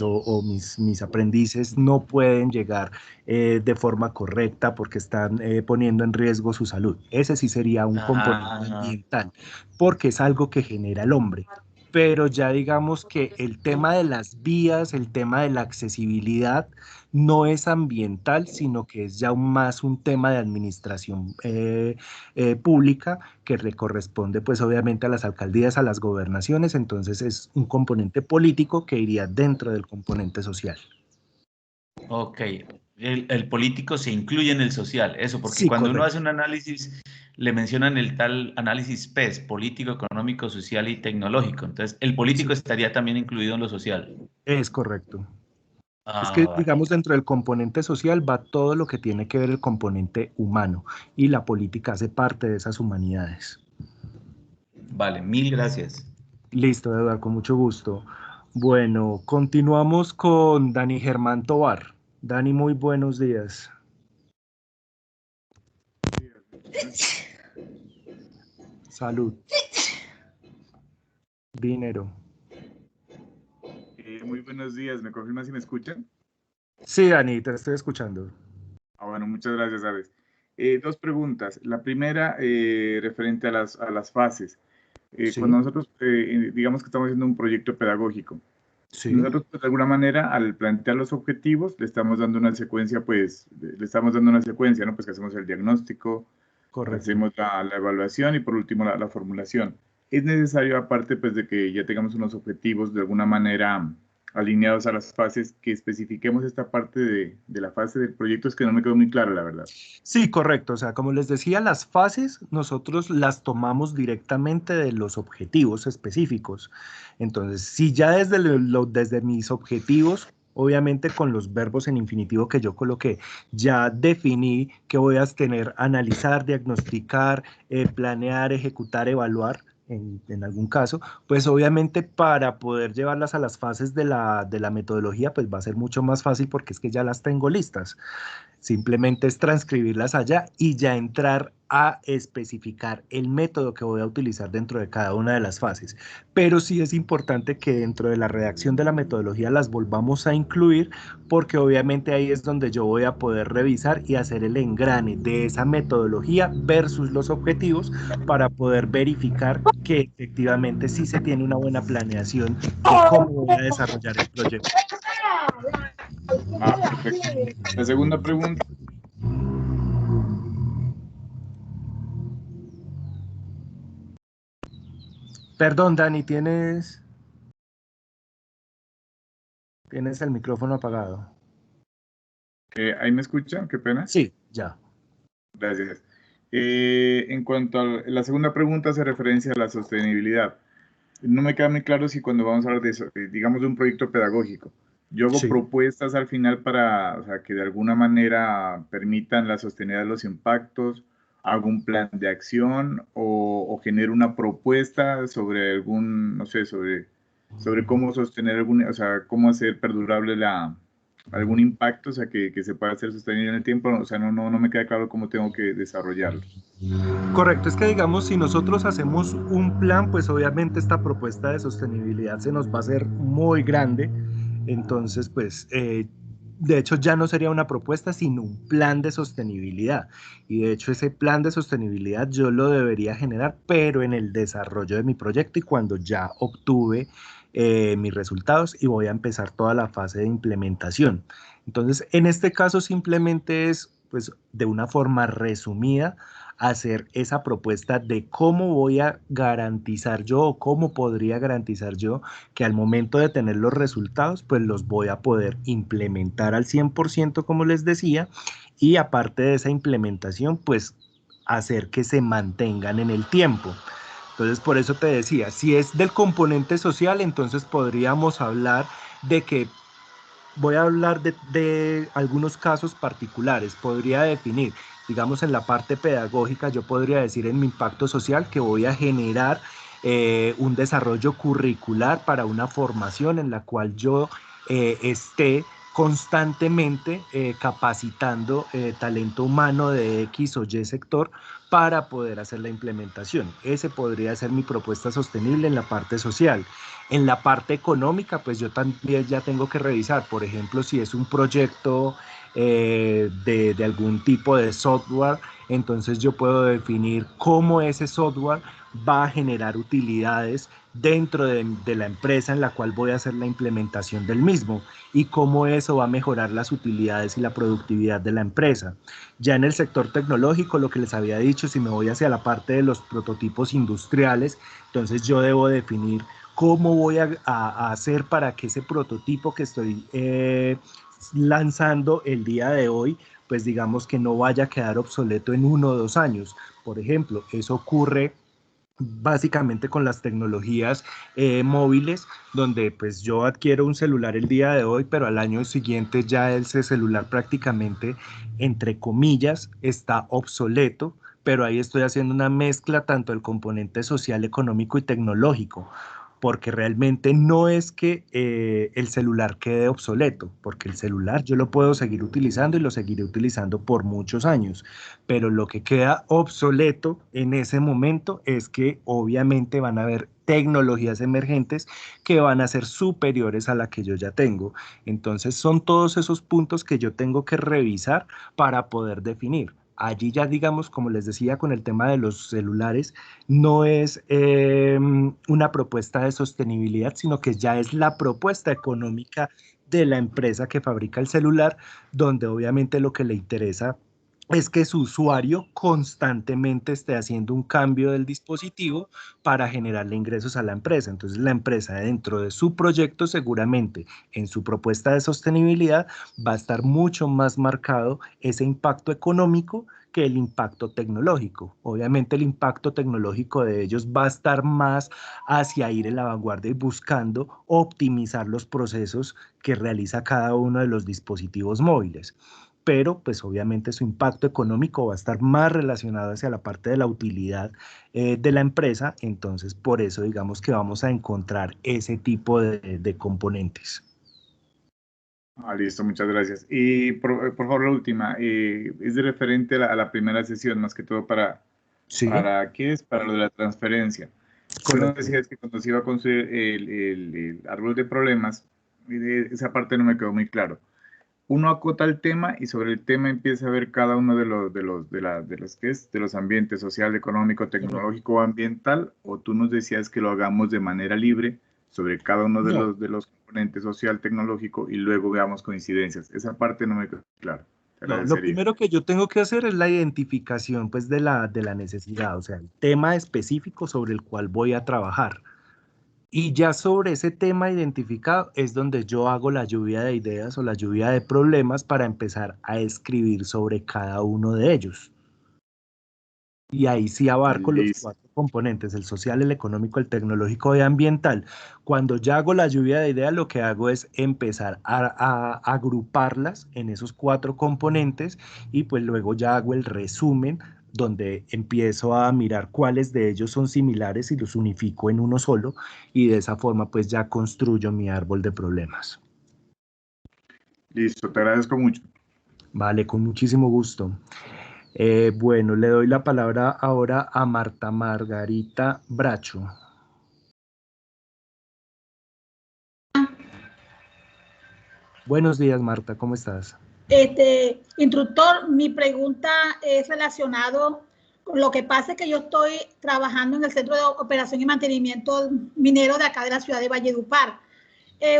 o mis aprendices no pueden llegar de forma correcta porque están poniendo en riesgo su salud. Ese sí sería un componente Ah, ambiental porque es algo que genera el hombre. Pero ya digamos que el tema de las vías, el tema de la accesibilidad, no es ambiental, sino que es ya más un tema de administración pública que le corresponde pues obviamente a las alcaldías, a las gobernaciones, entonces es un componente político que iría dentro del componente social. ok, el político se incluye en el social, eso, porque Sí, cuando uno correcto. hace un análisis, le mencionan el tal análisis PES, político, económico, social y tecnológico. Entonces, el político Sí, estaría también incluido en lo social. es correcto. Es Ah, que, vale. digamos, dentro del componente social va todo lo que tiene que ver el componente humano y la política hace parte de esas humanidades. Vale, mil gracias. Listo, Eduardo, con mucho gusto. Bueno, continuamos con Dani Germán Tovar. Dani, muy buenos días. Salud, dinero. Muy buenos días, ¿me confirman si me escuchan? Sí, Dani, te estoy escuchando. Bueno, muchas gracias, Aves. Dos preguntas. La primera, referente a las fases. Cuando Sí, nosotros, digamos que estamos haciendo un proyecto pedagógico, sí, nosotros, pues, de alguna manera, al plantear los objetivos, le estamos dando una secuencia, pues, le estamos dando una secuencia, ¿no? Pues que hacemos el diagnóstico, correcto. hacemos la evaluación y por último la formulación. Es necesario, aparte pues, de que ya tengamos unos objetivos de alguna manera alineados a las fases, que especifiquemos esta parte de la fase del proyecto, es que no me quedó muy claro, la verdad. Sí, correcto. O sea, como les decía, las fases nosotros las tomamos directamente de los objetivos específicos. Entonces, si ya desde mis objetivos, obviamente con los verbos en infinitivo que yo coloqué, ya definí que voy a tener analizar, diagnosticar, planear, ejecutar, evaluar. En algún caso, pues obviamente para poder llevarlas a las fases de la metodología, pues va a ser mucho más fácil porque es que ya las tengo listas. Simplemente es transcribirlas allá y ya entrar a especificar el método que voy a utilizar dentro de cada una de las fases. Pero sí es importante que dentro de la redacción de la metodología las volvamos a incluir porque obviamente ahí es donde yo voy a poder revisar y hacer el engrane de esa metodología versus los objetivos para poder verificar que efectivamente sí se tiene una buena planeación de cómo voy a desarrollar el proyecto. Perfecto. La segunda pregunta, Perdón, Dani, tienes el micrófono apagado. ¿ahí me escuchan? Qué pena. Sí, ya. Gracias. En cuanto a la segunda pregunta, hace referencia a la sostenibilidad. No me queda muy claro si cuando vamos a hablar de eso, digamos de un proyecto pedagógico, yo hago Sí. propuestas al final para, o sea, que de alguna manera permitan la sostenibilidad de los impactos, hago un plan de acción o genero una propuesta sobre algún, no sé, sobre cómo sostener algún, o sea, cómo hacer perdurable algún impacto, o sea, que se pueda hacer sostenible en el tiempo, o sea, no me queda claro cómo tengo que desarrollarlo. Correcto, es que digamos, si nosotros hacemos un plan, pues obviamente esta propuesta de sostenibilidad se nos va a hacer muy grande. Entonces, pues, de hecho ya no sería una propuesta, sino un plan de sostenibilidad. Y de hecho ese plan de sostenibilidad yo lo debería generar, pero en el desarrollo de mi proyecto y cuando ya obtuve mis resultados y voy a empezar toda la fase de implementación. Entonces, en este caso simplemente es, pues, de una forma resumida, hacer esa propuesta de cómo voy a garantizar yo o cómo podría garantizar yo que al momento de tener los resultados, pues los voy a poder implementar al 100%, como les decía, y aparte de esa implementación, pues hacer que se mantengan en el tiempo. Entonces, por eso te decía, si es del componente social, entonces podríamos hablar de que voy a hablar de algunos casos particulares. Podría definir, digamos, en la parte pedagógica, yo podría decir en mi impacto social que voy a generar un desarrollo curricular para una formación en la cual yo esté constantemente capacitando talento humano de X o Y sector para poder hacer la implementación. Ese podría ser mi propuesta sostenible en la parte social. En la parte económica, pues yo también ya tengo que revisar, por ejemplo, si es un proyecto de algún tipo de software, entonces yo puedo definir cómo ese software va a generar utilidades dentro de la empresa en la cual voy a hacer la implementación del mismo y cómo eso va a mejorar las utilidades y la productividad de la empresa. Ya en el sector tecnológico, lo que les había dicho, si me voy hacia la parte de los prototipos industriales, entonces yo debo definir cómo voy a hacer para que ese prototipo que estoy lanzando el día de hoy, pues digamos que no vaya a quedar obsoleto en 1 o 2 años. Por ejemplo, eso ocurre básicamente con las tecnologías móviles, donde pues yo adquiero un celular el día de hoy, pero al año siguiente ya ese celular prácticamente, entre comillas, está obsoleto, pero ahí estoy haciendo una mezcla tanto del componente social, económico y tecnológico, porque realmente no es que el celular quede obsoleto, porque el celular yo lo puedo seguir utilizando y lo seguiré utilizando por muchos años, pero lo que queda obsoleto en ese momento es que obviamente van a haber tecnologías emergentes que van a ser superiores a la que yo ya tengo. Entonces son todos esos puntos que yo tengo que revisar para poder definir. Allí ya digamos, como les decía con el tema de los celulares, no es una propuesta de sostenibilidad, sino que ya es la propuesta económica de la empresa que fabrica el celular, donde obviamente lo que le interesa es que su usuario constantemente esté haciendo un cambio del dispositivo para generarle ingresos a la empresa. Entonces la empresa dentro de su proyecto seguramente en su propuesta de sostenibilidad va a estar mucho más marcado ese impacto económico que el impacto tecnológico. Obviamente el impacto tecnológico de ellos va a estar más hacia ir en la vanguardia y buscando optimizar los procesos que realiza cada uno de los dispositivos móviles, pero pues obviamente su impacto económico va a estar más relacionado hacia la parte de la utilidad de la empresa. Entonces por eso digamos que vamos a encontrar ese tipo de componentes. Listo, muchas gracias. Y por favor, la última, es de referente a la primera sesión, más que todo Sí, ¿qué es? Para lo de la transferencia. Tú nos decías que cuando se iba a construir el árbol de problemas, esa parte no me quedó muy claro. Uno acota el tema y sobre el tema empieza a ver cada uno de los ambientes social, económico, tecnológico o ambiental, o tú nos decías que lo hagamos de manera libre sobre cada uno de los componentes social, tecnológico y luego veamos coincidencias. Esa parte no me quedó claro. Te no, lo agradecería. primero que yo tengo que hacer es la identificación pues de la necesidad, o sea, el tema específico sobre el cual voy a trabajar. Y ya sobre ese tema identificado es donde yo hago la lluvia de ideas o la lluvia de problemas para empezar a escribir sobre cada uno de ellos. Y ahí sí abarco los Listo. 4 componentes, el social, el económico, el tecnológico y ambiental. Cuando ya hago la lluvia de ideas, lo que hago es empezar a agruparlas en esos 4 componentes y pues luego ya hago el resumen donde empiezo a mirar cuáles de ellos son similares y los unifico en uno solo y de esa forma pues ya construyo mi árbol de problemas. Listo, te agradezco mucho. Vale, con muchísimo gusto. Bueno, le doy la palabra ahora a Marta Margarita Bracho. Buenos días, Marta, ¿cómo estás? Instructor, mi pregunta es relacionado con lo que pasa es que yo estoy trabajando en el Centro de Operación y Mantenimiento Minero de acá de la ciudad de Valledupar.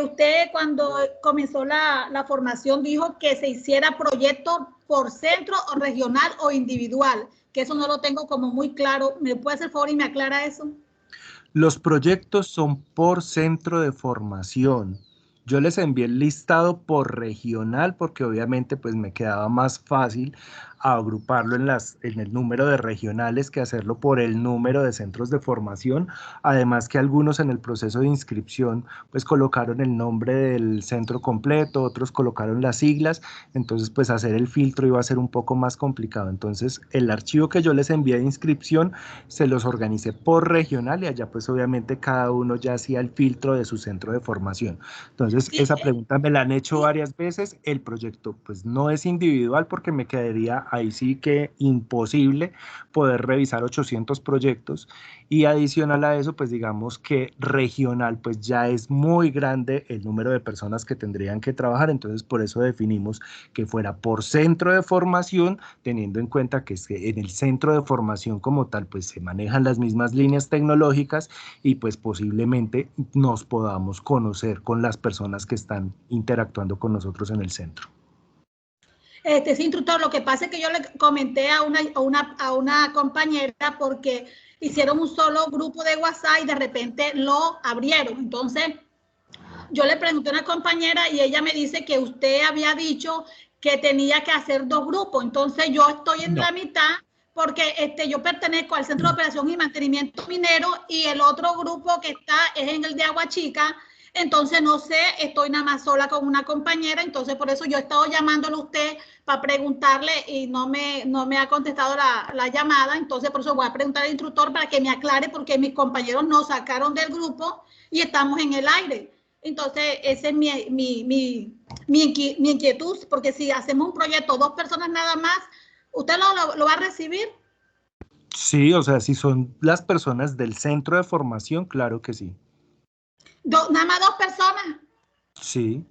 Usted cuando comenzó la formación dijo que se hiciera proyecto por centro o regional o individual, que eso no lo tengo como muy claro. ¿Me puede hacer favor y me aclara eso? Los proyectos son por centro de formación. Yo les envié el listado por regional porque obviamente pues me quedaba más fácil agruparlo en el número de regionales que hacerlo por el número de centros de formación. Además que algunos en el proceso de inscripción pues colocaron el nombre del centro completo, otros colocaron las siglas, entonces pues hacer el filtro iba a ser un poco más complicado. Entonces el archivo que yo les envié de inscripción se los organicé por regional y allá pues obviamente cada uno ya hacía el filtro de su centro de formación. Entonces esa pregunta me la han hecho varias veces. El proyecto pues no es individual porque me quedaría ahí sí que imposible poder revisar 800 proyectos y adicional a eso pues digamos que regional pues ya es muy grande el número de personas que tendrían que trabajar, entonces por eso definimos que fuera por centro de formación, teniendo en cuenta que en el centro de formación como tal pues se manejan las mismas líneas tecnológicas y pues posiblemente nos podamos conocer con las personas que están interactuando con nosotros en el centro. Sí, instructor, lo que pasa es que yo le comenté a una compañera porque hicieron un solo grupo de WhatsApp y de repente lo abrieron. Entonces, yo le pregunté a una compañera y ella me dice que usted había dicho que tenía que hacer 2 grupos. Entonces yo estoy en la mitad porque yo pertenezco al Centro de Operación y Mantenimiento Minero y el otro grupo que está es en el de Agua Chica. Entonces no sé, estoy nada más sola con una compañera, entonces por eso yo he estado llamándole a usted para preguntarle y no me ha contestado la llamada. Entonces por eso voy a preguntar al instructor para que me aclare porque mis compañeros nos sacaron del grupo y estamos en el aire. Entonces esa es mi inquietud, porque si hacemos un proyecto 2 personas nada más, ¿usted lo va a recibir? Sí, o sea, si son las personas del centro de formación, claro que sí. Nada más 2 personas. Sí.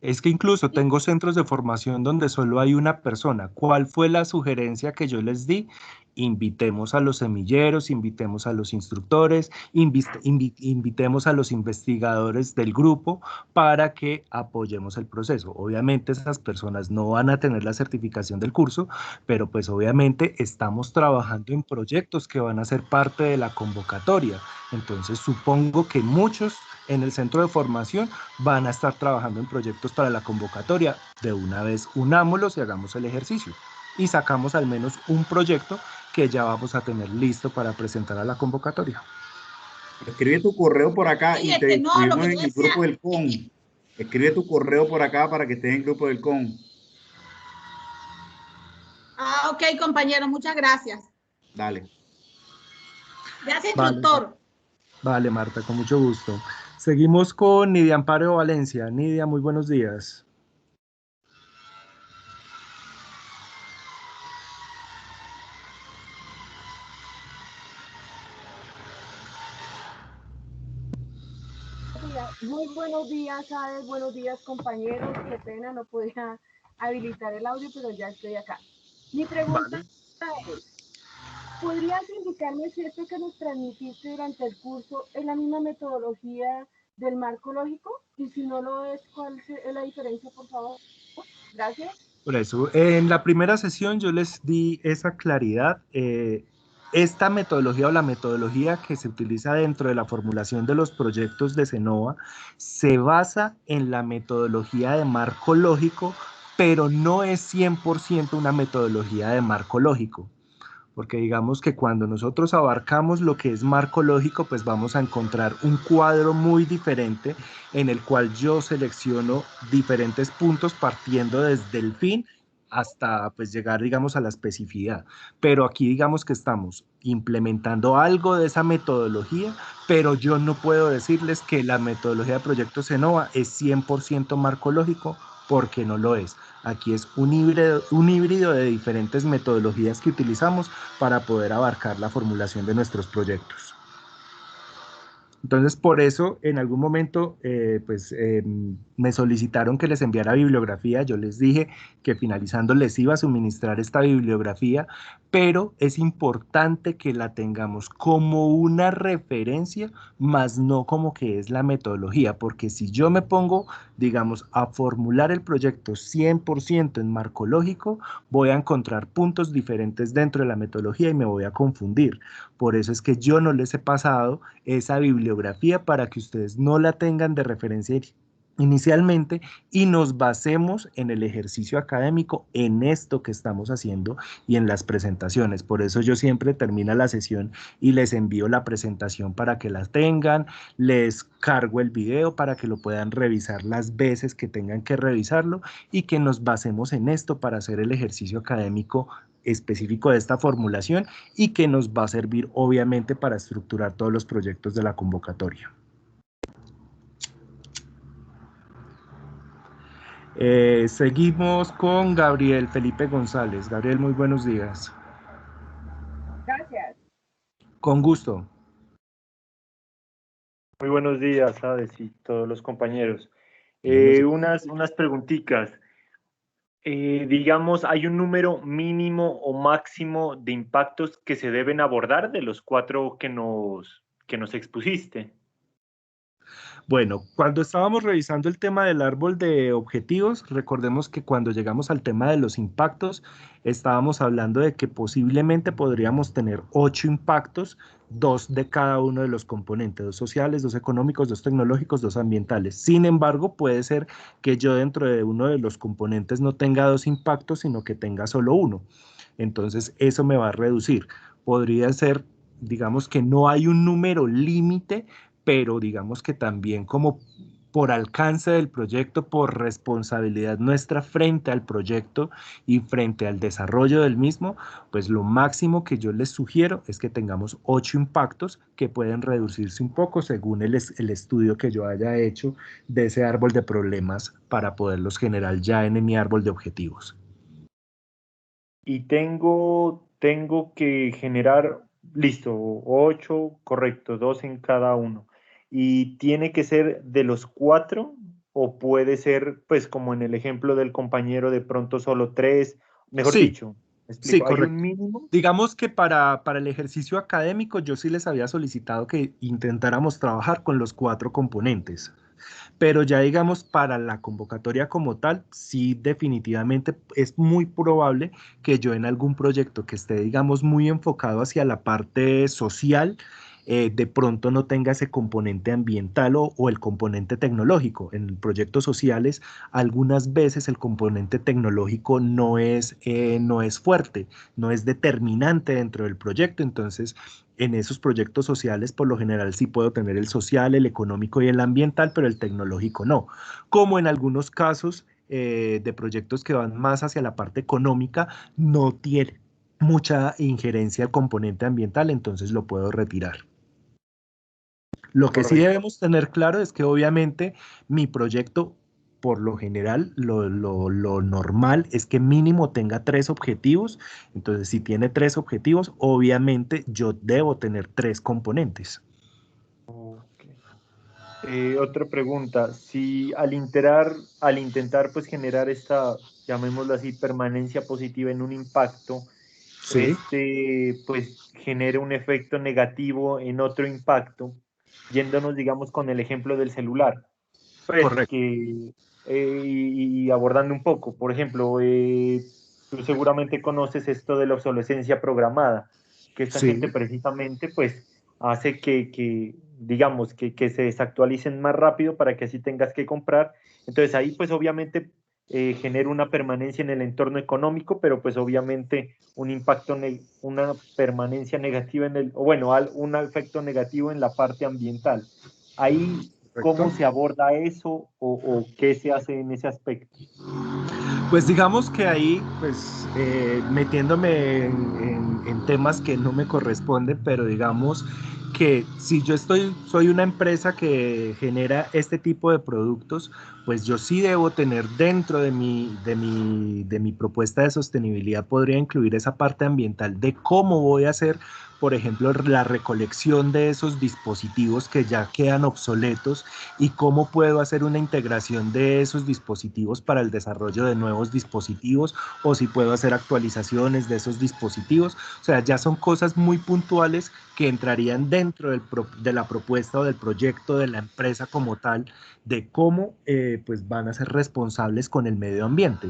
Es que incluso tengo centros de formación donde solo hay una persona. ¿Cuál fue la sugerencia que yo les di? Invitemos a los semilleros, invitemos a los instructores, invitemos a los investigadores del grupo para que apoyemos el proceso. Obviamente esas personas no van a tener la certificación del curso, pero pues obviamente estamos trabajando en proyectos que van a ser parte de la convocatoria. Entonces supongo que muchos en el centro de formación van a estar trabajando en proyectos para la convocatoria. De una vez unámoslos y hagamos el ejercicio y sacamos al menos un proyecto que ya vamos a tener listo para presentar a la convocatoria. Escribe tu correo por acá Sí, y te incluimos en el decía, grupo del CON. Escribe tu correo por acá para que estés en el grupo del CON. Ah, ok, compañero, muchas gracias. Dale. Gracias, instructor. Vale, Marta, con mucho gusto. Seguimos con Nidia Amparo Valencia. Nidia, muy buenos días. Muy buenos días, Ades, buenos días, compañeros. Qué pena, no podía habilitar el audio, pero ya estoy acá. Mi pregunta es, ¿podrías indicarme si esto que nos transmitiste durante el curso es la misma metodología del marco lógico? Y si no lo es, ¿cuál es la diferencia, por favor? Gracias. Por eso, en la primera sesión yo les di esa claridad. Esta metodología o la metodología que se utiliza dentro de la formulación de los proyectos de Cenova se basa en la metodología de marco lógico, pero no es 100% una metodología de marco lógico. Porque digamos que cuando nosotros abarcamos lo que es marco lógico, pues vamos a encontrar un cuadro muy diferente en el cual yo selecciono diferentes puntos partiendo desde el fin hasta pues llegar digamos a la especificidad. Pero aquí digamos que estamos implementando algo de esa metodología, pero yo no puedo decirles que la metodología de Proyecto Cenova es 100% marco lógico porque no lo es. Aquí es un híbrido de diferentes metodologías que utilizamos para poder abarcar la formulación de nuestros proyectos. Entonces, por eso, en algún momento, me solicitaron que les enviara bibliografía. Yo les dije que finalizando les iba a suministrar esta bibliografía, pero es importante que la tengamos como una referencia, más no como que es la metodología, porque si yo me pongo, digamos, a formular el proyecto 100% en marco lógico, voy a encontrar puntos diferentes dentro de la metodología y me voy a confundir. Por eso es que yo no les he pasado esa bibliografía para que ustedes no la tengan de referencia inicialmente y nos basemos en el ejercicio académico, en esto que estamos haciendo y en las presentaciones. Por eso yo siempre termino la sesión y les envío la presentación para que la tengan, les cargo el video para que lo puedan revisar las veces que tengan que revisarlo y que nos basemos en esto para hacer el ejercicio académico específico de esta formulación y que nos va a servir obviamente para estructurar todos los proyectos de la convocatoria. Seguimos con Gabriel Felipe González. Gabriel, muy buenos días. Gracias. Con gusto. Muy buenos días, Ades, y todos los compañeros. Unas preguntitas. Digamos, ¿hay un número mínimo o máximo de impactos que se deben abordar de los 4 que nos expusiste? Bueno, cuando estábamos revisando el tema del árbol de objetivos, recordemos que cuando llegamos al tema de los impactos, estábamos hablando de que posiblemente podríamos tener 8 impactos, 2 de cada uno de los componentes, 2 sociales, 2 económicos, 2 tecnológicos, 2 ambientales. Sin embargo, puede ser que yo dentro de uno de los componentes no tenga 2 impactos, sino que tenga solo uno. Entonces, eso me va a reducir. Podría ser, digamos que no hay un número límite, pero digamos que también como por alcance del proyecto, por responsabilidad nuestra frente al proyecto y frente al desarrollo del mismo, pues lo máximo que yo les sugiero es que tengamos 8 impactos que pueden reducirse un poco según el estudio que yo haya hecho de ese árbol de problemas para poderlos generar ya en mi árbol de objetivos. Y tengo que generar, listo, 8, correcto, 2 en cada uno. ¿Y tiene que ser de los 4 o puede ser, pues como en el ejemplo del compañero, de pronto solo 3? Mejor Sí, dicho, me sí, explico, ¿hay un correcto. mínimo? Digamos que para el ejercicio académico yo sí les había solicitado que intentáramos trabajar con los 4 componentes. Pero ya digamos para la convocatoria como tal, sí definitivamente es muy probable que yo en algún proyecto que esté digamos muy enfocado hacia la parte social, de pronto no tenga ese componente ambiental o el componente tecnológico. En proyectos sociales, algunas veces el componente tecnológico no es fuerte, no es determinante dentro del proyecto. Entonces, en esos proyectos sociales, por lo general, sí puedo tener el social, el económico y el ambiental, pero el tecnológico no. Como en algunos casos de proyectos que van más hacia la parte económica, no tiene mucha injerencia el componente ambiental, entonces lo puedo retirar. Lo que sí Correcto. debemos tener claro es que obviamente mi proyecto, por lo general, lo normal es que mínimo tenga 3 objetivos. Entonces, si tiene 3 objetivos, obviamente yo debo tener 3 componentes. Ok. Otra pregunta, si al intentar pues generar esta, llamémoslo así, permanencia positiva en un impacto, Sí, pues genere un efecto negativo en otro impacto, yéndonos, digamos, con el ejemplo del celular, pues correcto. que, y abordando un poco, por ejemplo, tú seguramente conoces esto de la obsolescencia programada, que esta gente Sí, precisamente pues hace que digamos, que se desactualicen más rápido para que así tengas que comprar. Entonces ahí pues obviamente genera una permanencia en el entorno económico, pero pues obviamente un impacto, una permanencia negativa en el, o bueno, un efecto negativo en la parte ambiental. Ahí, correcto. ¿cómo se aborda eso o qué se hace en ese aspecto? Pues digamos que ahí, pues metiéndome en temas que no me corresponden, pero digamos que si yo soy una empresa que genera este tipo de productos, pues yo sí debo tener dentro de mi propuesta de sostenibilidad, podría incluir esa parte ambiental de cómo voy a hacer, por ejemplo, la recolección de esos dispositivos que ya quedan obsoletos y cómo puedo hacer una integración de esos dispositivos para el desarrollo de nuevos dispositivos o si puedo hacer actualizaciones de esos dispositivos. O sea, ya son cosas muy puntuales que entrarían dentro de la propuesta o del proyecto de la empresa como tal de cómo pues van a ser responsables con el medio ambiente.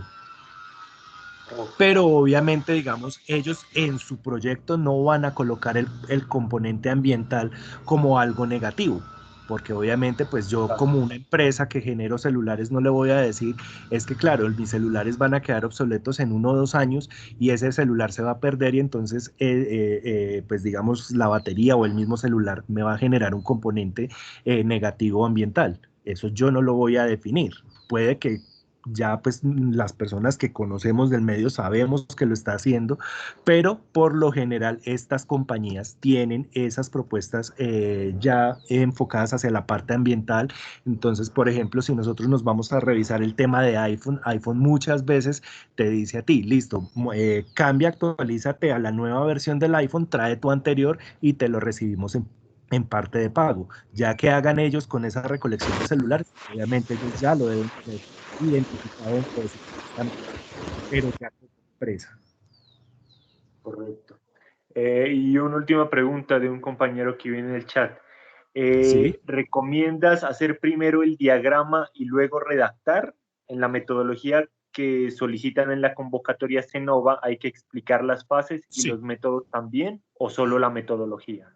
Ok. Pero obviamente, digamos, ellos en su proyecto no van a colocar el componente ambiental como algo negativo, porque obviamente pues yo como una empresa que genero celulares no le voy a decir, es que claro, mis celulares van a quedar obsoletos en 1 o 2 años y ese celular se va a perder y entonces pues digamos la batería o el mismo celular me va a generar un componente negativo ambiental. Eso yo no lo voy a definir. Puede que ya pues las personas que conocemos del medio sabemos que lo está haciendo, pero por lo general estas compañías tienen esas propuestas ya enfocadas hacia la parte ambiental. Entonces, por ejemplo, si nosotros nos vamos a revisar el tema de iPhone muchas veces te dice a ti, listo, cambia, actualízate a la nueva versión del iPhone, trae tu anterior y te lo recibimos en parte de pago. Ya que hagan ellos con esa recolección de celulares, obviamente ellos ya lo deben tener identificado dentro de su sistema, pero ya como empresa. Correcto. Y una última pregunta de un compañero que viene en el chat. Sí. ¿recomiendas hacer primero el diagrama y luego redactar? En la metodología que solicitan en la convocatoria Cennova, ¿hay que explicar las fases y Sí. los métodos también, o solo la metodología?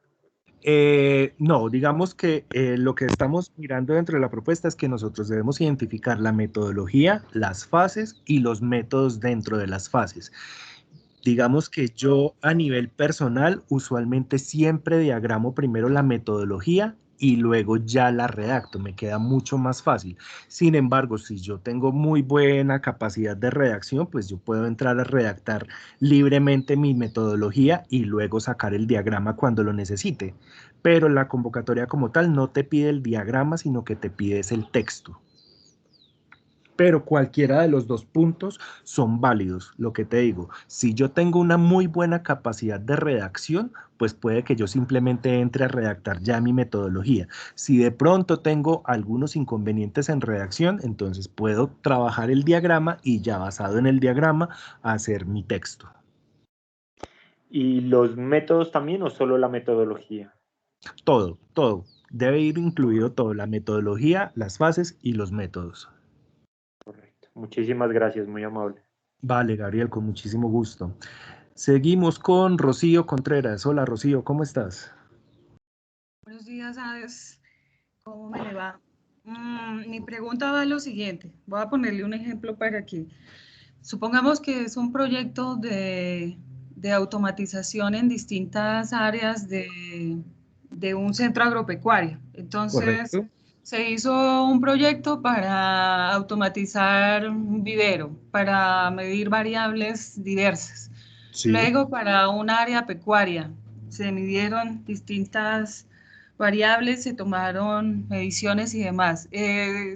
No, digamos que lo que estamos mirando dentro de la propuesta es que nosotros debemos identificar la metodología, las fases y los métodos dentro de las fases. Digamos que yo a nivel personal usualmente siempre diagramo primero la metodología y luego ya la redacto, me queda mucho más fácil. Sin embargo, si yo tengo muy buena capacidad de redacción, pues yo puedo entrar a redactar libremente mi metodología y luego sacar el diagrama cuando lo necesite. Pero la convocatoria como tal no te pide el diagrama, sino que te pide el texto. Pero cualquiera de los dos puntos son válidos. Lo que te digo, si yo tengo una muy buena capacidad de redacción, pues puede que yo simplemente entre a redactar ya mi metodología. Si de pronto tengo algunos inconvenientes en redacción, entonces puedo trabajar el diagrama y ya basado en el diagrama hacer mi texto. ¿Y los métodos también o solo la metodología? Todo, todo. Debe ir incluido todo, la metodología, las fases y los métodos. Correcto. Muchísimas gracias, muy amable. Vale, Gabriel, con muchísimo gusto. Seguimos con Rocío Contreras. Hola, Rocío, ¿cómo estás? Buenos días, Ades. ¿Cómo me le va? Mi pregunta va a lo siguiente. Voy a ponerle un ejemplo para que... Supongamos que es un proyecto de automatización en distintas áreas de un centro agropecuario. Entonces, Correcto. se hizo un proyecto para automatizar un vivero, para medir variables diversas. Sí. Luego, para un área pecuaria, se midieron distintas variables, se tomaron mediciones y demás.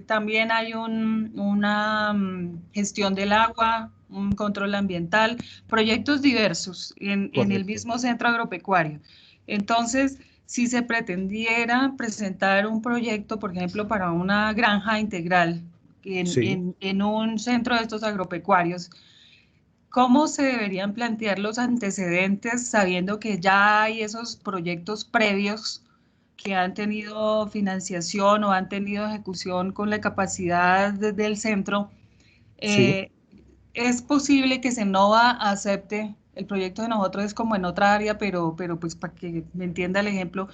También hay una gestión del agua, un control ambiental, proyectos diversos en el mismo centro agropecuario. Entonces, si se pretendiera presentar un proyecto, por ejemplo, para una granja integral en un centro de estos agropecuarios, ¿cómo se deberían plantear los antecedentes sabiendo que ya hay esos proyectos previos que han tenido financiación o han tenido ejecución con la capacidad del centro? Es posible que Cennova acepte el proyecto de nosotros, es como en otra área, pero pues para que me entienda el ejemplo,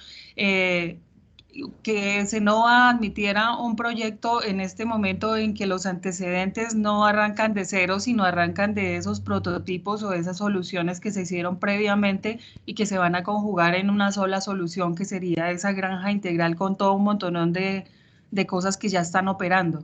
que Cennova admitiera un proyecto en este momento en que los antecedentes no arrancan de cero, sino arrancan de esos prototipos o de esas soluciones que se hicieron previamente y que se van a conjugar en una sola solución, que sería esa granja integral con todo un montón de cosas que ya están operando.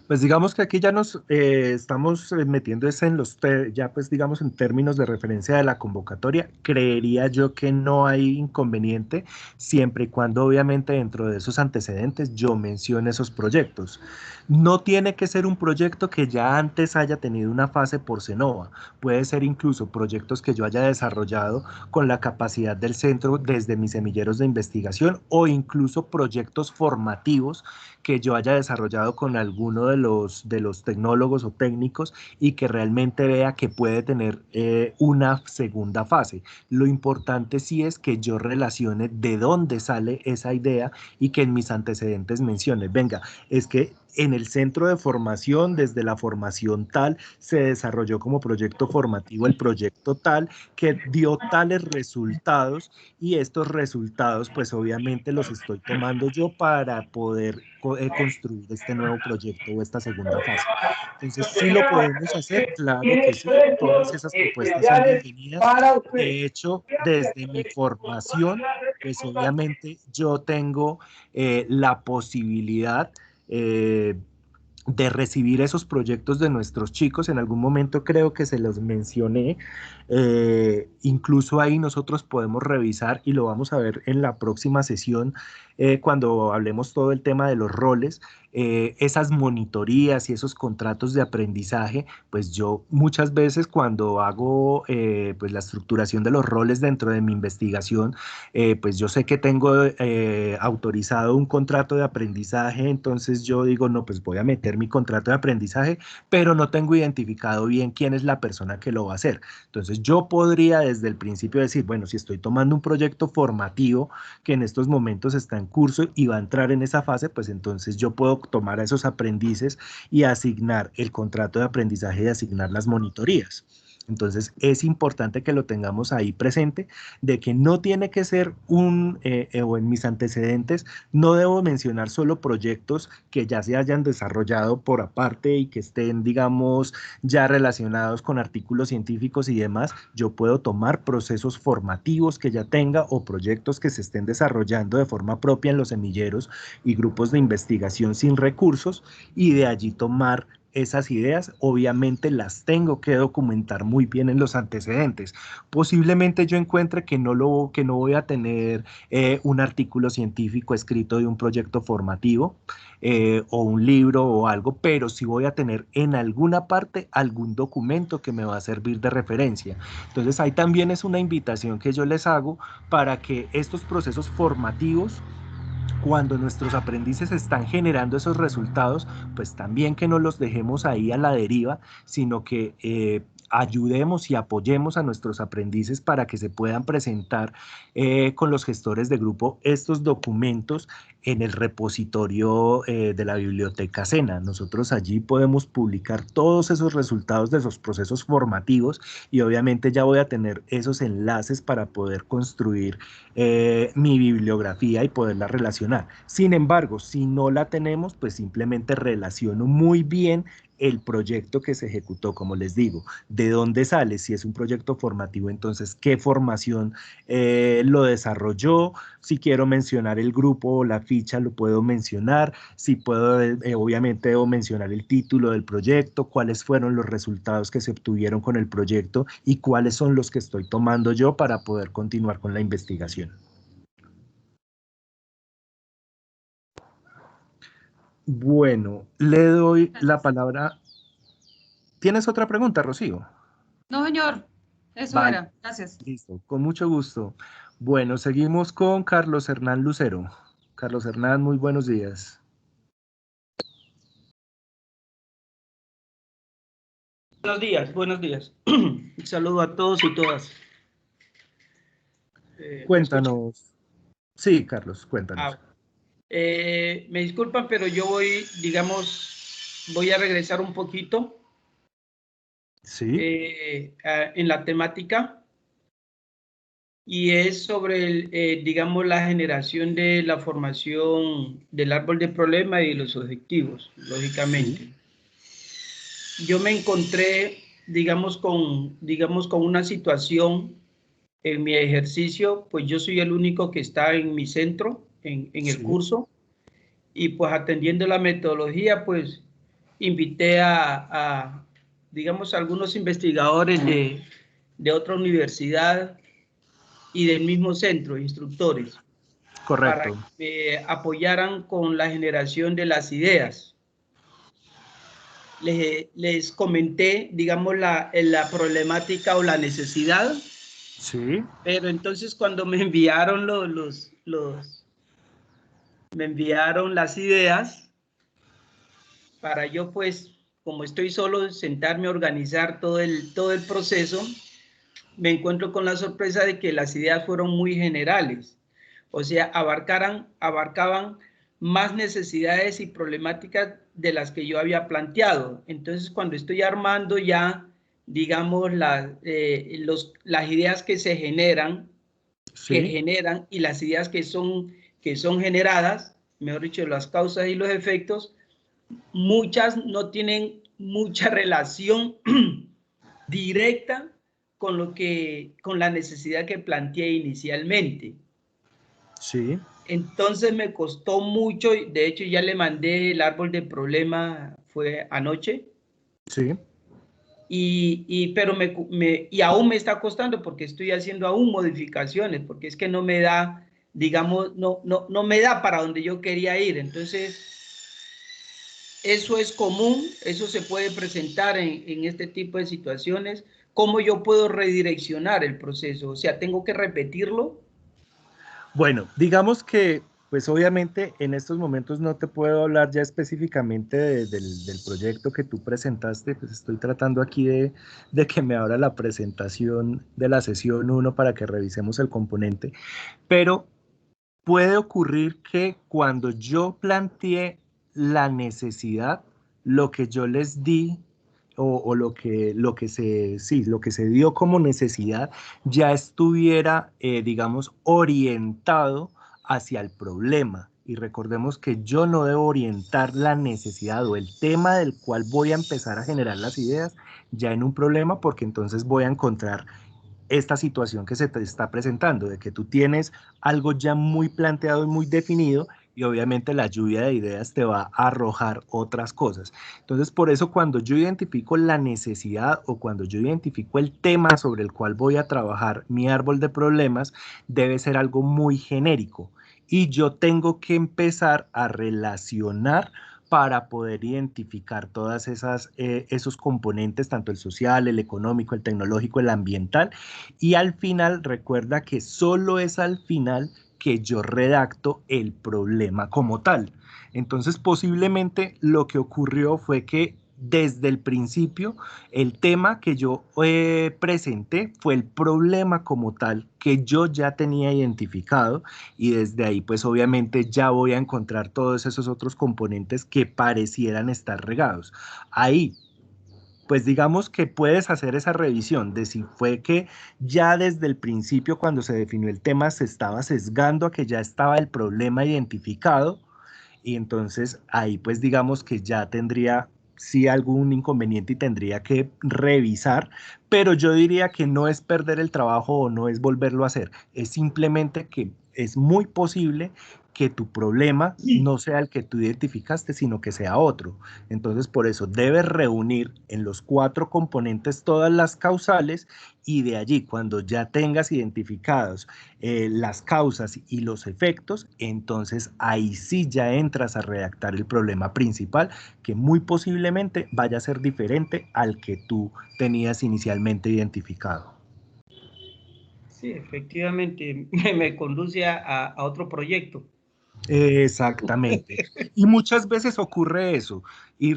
Pues digamos que aquí ya nos estamos metiendo en ya pues digamos en términos de referencia de la convocatoria. Creería yo que no hay inconveniente siempre y cuando obviamente dentro de esos antecedentes yo mencione esos proyectos. No tiene que ser un proyecto que ya antes haya tenido una fase por Cennova. Puede ser incluso proyectos que yo haya desarrollado con la capacidad del centro desde mis semilleros de investigación o incluso proyectos formativos que yo haya desarrollado con alguno de los tecnólogos o técnicos y que realmente vea que puede tener una segunda fase. Lo importante sí es que yo relacione de dónde sale esa idea y que en mis antecedentes mencione, venga, es que en el centro de formación, desde la formación tal, se desarrolló como proyecto formativo el proyecto tal, que dio tales resultados y estos resultados pues obviamente los estoy tomando yo para poder construir este nuevo proyecto o esta segunda fase. Entonces, sí lo podemos hacer, claro que sí, todas esas propuestas son bienvenidas. De hecho, desde mi formación, pues obviamente yo tengo la posibilidad de recibir esos proyectos de nuestros chicos. En algún momento creo que se los mencioné. Incluso ahí nosotros podemos revisar y lo vamos a ver en la próxima sesión cuando hablemos todo el tema de los roles. esas monitorías y esos contratos de aprendizaje, pues yo muchas veces cuando hago pues la estructuración de los roles dentro de mi investigación, pues yo sé que tengo autorizado un contrato de aprendizaje, entonces yo digo, no, pues voy a meter mi contrato de aprendizaje, pero no tengo identificado bien quién es la persona que lo va a hacer. Entonces yo podría desde el principio decir, bueno, si estoy tomando un proyecto formativo que en estos momentos está en curso y va a entrar en esa fase, pues entonces yo puedo tomar a esos aprendices y asignar el contrato de aprendizaje y asignar las monitorías. Entonces es importante que lo tengamos ahí presente, de que no tiene que ser o en mis antecedentes, no debo mencionar solo proyectos que ya se hayan desarrollado por aparte y que estén, digamos, ya relacionados con artículos científicos y demás. Yo puedo tomar procesos formativos que ya tenga o proyectos que se estén desarrollando de forma propia en los semilleros y grupos de investigación sin recursos y de allí tomar esas ideas. Obviamente las tengo que documentar muy bien en los antecedentes. Posiblemente yo encuentre que no voy a tener un artículo científico escrito de un proyecto formativo o un libro o algo, pero sí voy a tener en alguna parte algún documento que me va a servir de referencia. Entonces ahí también es una invitación que yo les hago para que estos procesos formativos, cuando nuestros aprendices están generando esos resultados, pues también que no los dejemos ahí a la deriva, sino que ayudemos y apoyemos a nuestros aprendices para que se puedan presentar con los gestores de grupo estos documentos en el repositorio de la biblioteca SENA. Nosotros allí podemos publicar todos esos resultados de esos procesos formativos y obviamente ya voy a tener esos enlaces para poder construir mi bibliografía y poderla relacionar. Sin embargo, si no la tenemos, pues simplemente relaciono muy bien el proyecto que se ejecutó, como les digo, de dónde sale, si es un proyecto formativo, entonces qué formación lo desarrolló, si quiero mencionar el grupo o la ficha lo puedo mencionar, si puedo, obviamente debo mencionar el título del proyecto, cuáles fueron los resultados que se obtuvieron con el proyecto y cuáles son los que estoy tomando yo para poder continuar con la investigación. Bueno, le doy la palabra. ¿Tienes otra pregunta, Rocío? No, señor. Eso Vale. era. Gracias. Listo, con mucho gusto. Bueno, seguimos con Carlos Hernán Lucero. Carlos Hernán, muy buenos días. Buenos días, buenos días. Un saludo a todos y todas. Cuéntanos. Sí, Carlos, cuéntanos. Me disculpan, pero yo voy, digamos, voy a regresar un poquito. Sí. En la temática. Y es sobre, digamos, la generación de la formación del árbol de problema y de los objetivos, lógicamente. Sí. Yo me encontré, digamos, con una situación en mi ejercicio, pues yo soy el único que está en mi centro, en el curso, y pues atendiendo la metodología, pues invité a digamos, a algunos investigadores de otra universidad y del mismo centro, instructores. Correcto. Para que apoyaran con la generación de las ideas. Les comenté, digamos, la problemática o la necesidad. Sí. Pero entonces cuando me enviaron me enviaron las ideas para yo, pues, como estoy solo, sentarme a organizar todo el proceso, me encuentro con la sorpresa de que las ideas fueron muy generales. O sea, abarcaban más necesidades y problemáticas de las que yo había planteado. Entonces, cuando estoy armando ya, digamos, las ideas que se generan, y las ideas que son generadas, mejor dicho, las causas y los efectos, muchas no tienen mucha relación directa con la necesidad que planteé inicialmente. Sí. Entonces me costó mucho, de hecho ya le mandé el árbol de problema, fue anoche. Sí. Pero aún me está costando porque estoy haciendo aún modificaciones, porque es que no me da, digamos, no me da para donde yo quería ir. Entonces, eso es común, eso se puede presentar en este tipo de situaciones. ¿Cómo yo puedo redireccionar el proceso? O sea, ¿tengo que repetirlo? Bueno, digamos que, pues obviamente en estos momentos no te puedo hablar ya específicamente del proyecto que tú presentaste, pues estoy tratando aquí de que me abra la presentación de la sesión 1 para que revisemos el componente, pero puede ocurrir que cuando yo planteé la necesidad, lo que yo les di o lo que se dio como necesidad ya estuviera, digamos, orientado hacia el problema. Y recordemos que yo no debo orientar la necesidad o el tema del cual voy a empezar a generar las ideas ya en un problema, porque entonces voy a encontrar esta situación que se te está presentando, de que tú tienes algo ya muy planteado y muy definido y obviamente la lluvia de ideas te va a arrojar otras cosas. Entonces, por eso cuando yo identifico la necesidad o cuando yo identifico el tema sobre el cual voy a trabajar mi árbol de problemas, debe ser algo muy genérico y yo tengo que empezar a relacionar para poder identificar todas esos componentes, tanto el social, el económico, el tecnológico, el ambiental, y al final recuerda que solo es al final que yo redacto el problema como tal. Entonces posiblemente lo que ocurrió fue que desde el principio el tema que yo presenté fue el problema como tal que yo ya tenía identificado y desde ahí pues obviamente ya voy a encontrar todos esos otros componentes que parecieran estar regados. Ahí pues digamos que puedes hacer esa revisión de si fue que ya desde el principio cuando se definió el tema se estaba sesgando a que ya estaba el problema identificado y entonces ahí pues digamos que ya tendría sí algún inconveniente y tendría que revisar, pero yo diría que no es perder el trabajo o no es volverlo a hacer, es simplemente que es muy posible que tu problema no sea el que tú identificaste, sino que sea otro. Entonces, por eso debes reunir en los 4 componentes todas las causales y de allí, cuando ya tengas identificados las causas y los efectos, entonces ahí sí ya entras a redactar el problema principal, que muy posiblemente vaya a ser diferente al que tú tenías inicialmente identificado. Sí, efectivamente, me conduce a otro proyecto. Exactamente. Y muchas veces ocurre eso. Y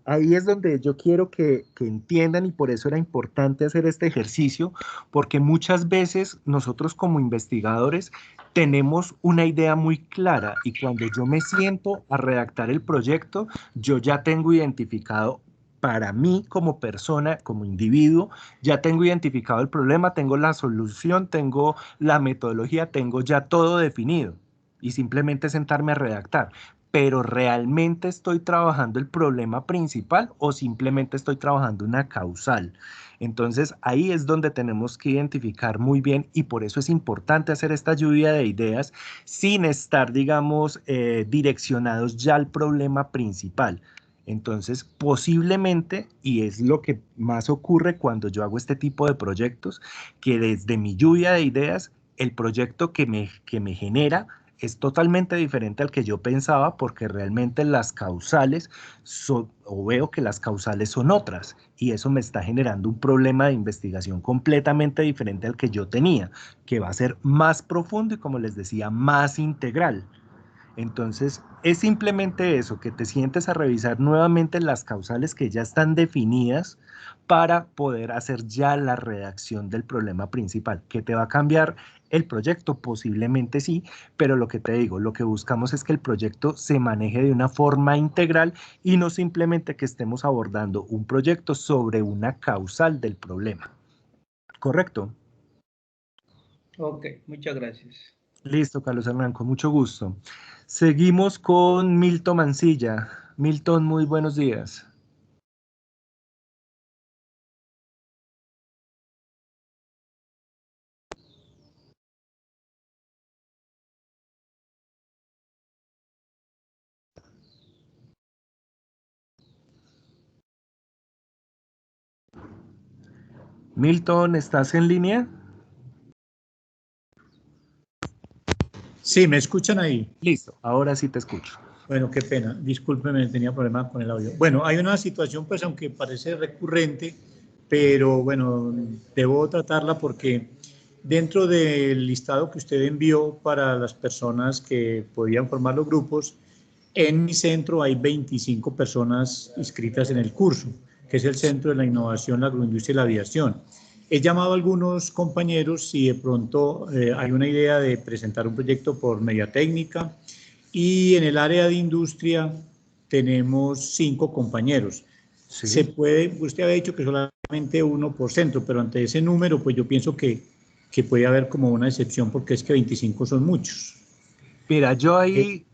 ahí es donde yo quiero que entiendan y por eso era importante hacer este ejercicio, porque muchas veces nosotros como investigadores tenemos una idea muy clara y cuando yo me siento a redactar el proyecto, yo ya tengo identificado para mí como persona, como individuo, ya tengo identificado el problema, tengo la solución, tengo la metodología, tengo ya todo definido y simplemente sentarme a redactar. Pero ¿realmente estoy trabajando el problema principal o simplemente estoy trabajando una causal? Entonces ahí es donde tenemos que identificar muy bien y por eso es importante hacer esta lluvia de ideas sin estar, digamos, direccionados ya al problema principal. Entonces, posiblemente, y es lo que más ocurre cuando yo hago este tipo de proyectos, que desde mi lluvia de ideas, el proyecto que me genera es totalmente diferente al que yo pensaba porque realmente las causales o veo que las causales son otras y eso me está generando un problema de investigación completamente diferente al que yo tenía, que va a ser más profundo y como les decía, más integral. Entonces, es simplemente eso, que te sientes a revisar nuevamente las causales que ya están definidas para poder hacer ya la redacción del problema principal. ¿Qué te va a cambiar el proyecto? Posiblemente sí, pero lo que te digo, lo que buscamos es que el proyecto se maneje de una forma integral y no simplemente que estemos abordando un proyecto sobre una causal del problema. ¿Correcto? Ok, muchas gracias. Listo, Carlos Hernán, con mucho gusto. Seguimos con Milton Mancilla. Milton, muy buenos días. Milton, ¿estás en línea? Sí, ¿me escuchan ahí? Listo, ahora sí te escucho. Bueno, qué pena, discúlpeme, tenía problemas con el audio. Bueno, hay una situación, pues, aunque parece recurrente, pero bueno, debo tratarla porque dentro del listado que usted envió para las personas que podían formar los grupos, en mi centro hay 25 personas inscritas en el curso, que es el Centro de la Innovación, la Agroindustria y la Aviación. He llamado a algunos compañeros si de pronto hay una idea de presentar un proyecto por media técnica, y en el área de industria tenemos 5 compañeros. Sí. Se puede, usted había dicho que solamente 1 por centro, pero ante ese número, pues yo pienso que puede haber como una excepción, porque es que 25 son muchos. Mira, yo ahí,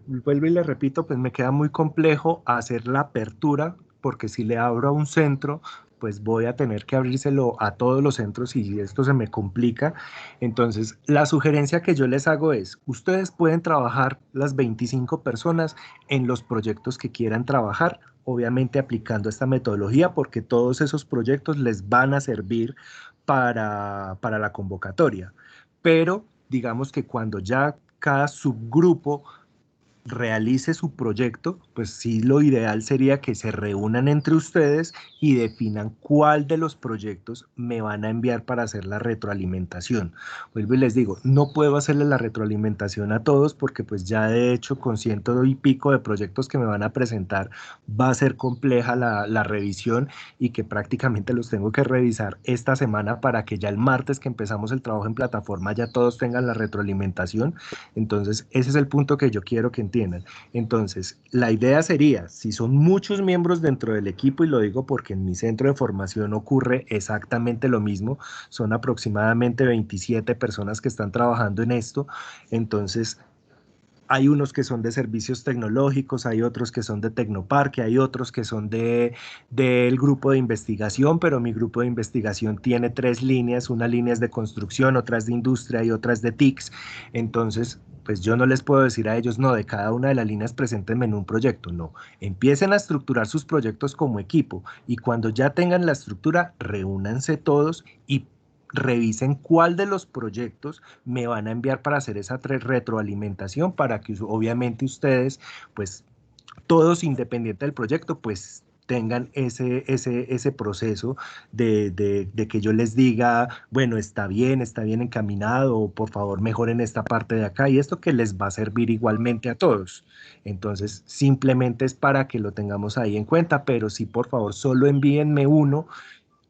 vuelvo y le repito, pues me queda muy complejo hacer la apertura, porque si le abro a un centro, pues voy a tener que abrírselo a todos los centros y esto se me complica. Entonces, la sugerencia que yo les hago es, ustedes pueden trabajar las 25 personas en los proyectos que quieran trabajar, obviamente aplicando esta metodología, porque todos esos proyectos les van a servir para la convocatoria. Pero digamos que cuando ya cada subgrupo realice su proyecto, pues sí, lo ideal sería que se reúnan entre ustedes y definan cuál de los proyectos me van a enviar para hacer la retroalimentación. Vuelvo y les digo, no puedo hacerle la retroalimentación a todos porque pues ya de hecho con 100 y pico de proyectos que me van a presentar va a ser compleja la revisión y que prácticamente los tengo que revisar esta semana para que ya el martes que empezamos el trabajo en plataforma ya todos tengan la retroalimentación. Entonces ese es el punto que yo quiero que entiendan. Entonces, la idea sería, si son muchos miembros dentro del equipo, y lo digo porque en mi centro de formación ocurre exactamente lo mismo, son aproximadamente 27 personas que están trabajando en esto, entonces hay unos que son de servicios tecnológicos, hay otros que son de Tecnoparque, hay otros que son del grupo de investigación, pero mi grupo de investigación tiene 3 líneas, una línea es de construcción, otra es de industria y otra es de TICS, entonces pues yo no les puedo decir a ellos, no, de cada una de las líneas preséntenme en un proyecto, no, empiecen a estructurar sus proyectos como equipo y cuando ya tengan la estructura, reúnanse todos y revisen cuál de los proyectos me van a enviar para hacer esa retroalimentación para que obviamente ustedes, pues todos independiente del proyecto, pues tengan ese proceso de que yo les diga, bueno, está bien encaminado, o por favor mejoren esta parte de acá, y esto que les va a servir igualmente a todos. Entonces, simplemente es para que lo tengamos ahí en cuenta, pero sí, por favor, solo envíenme uno,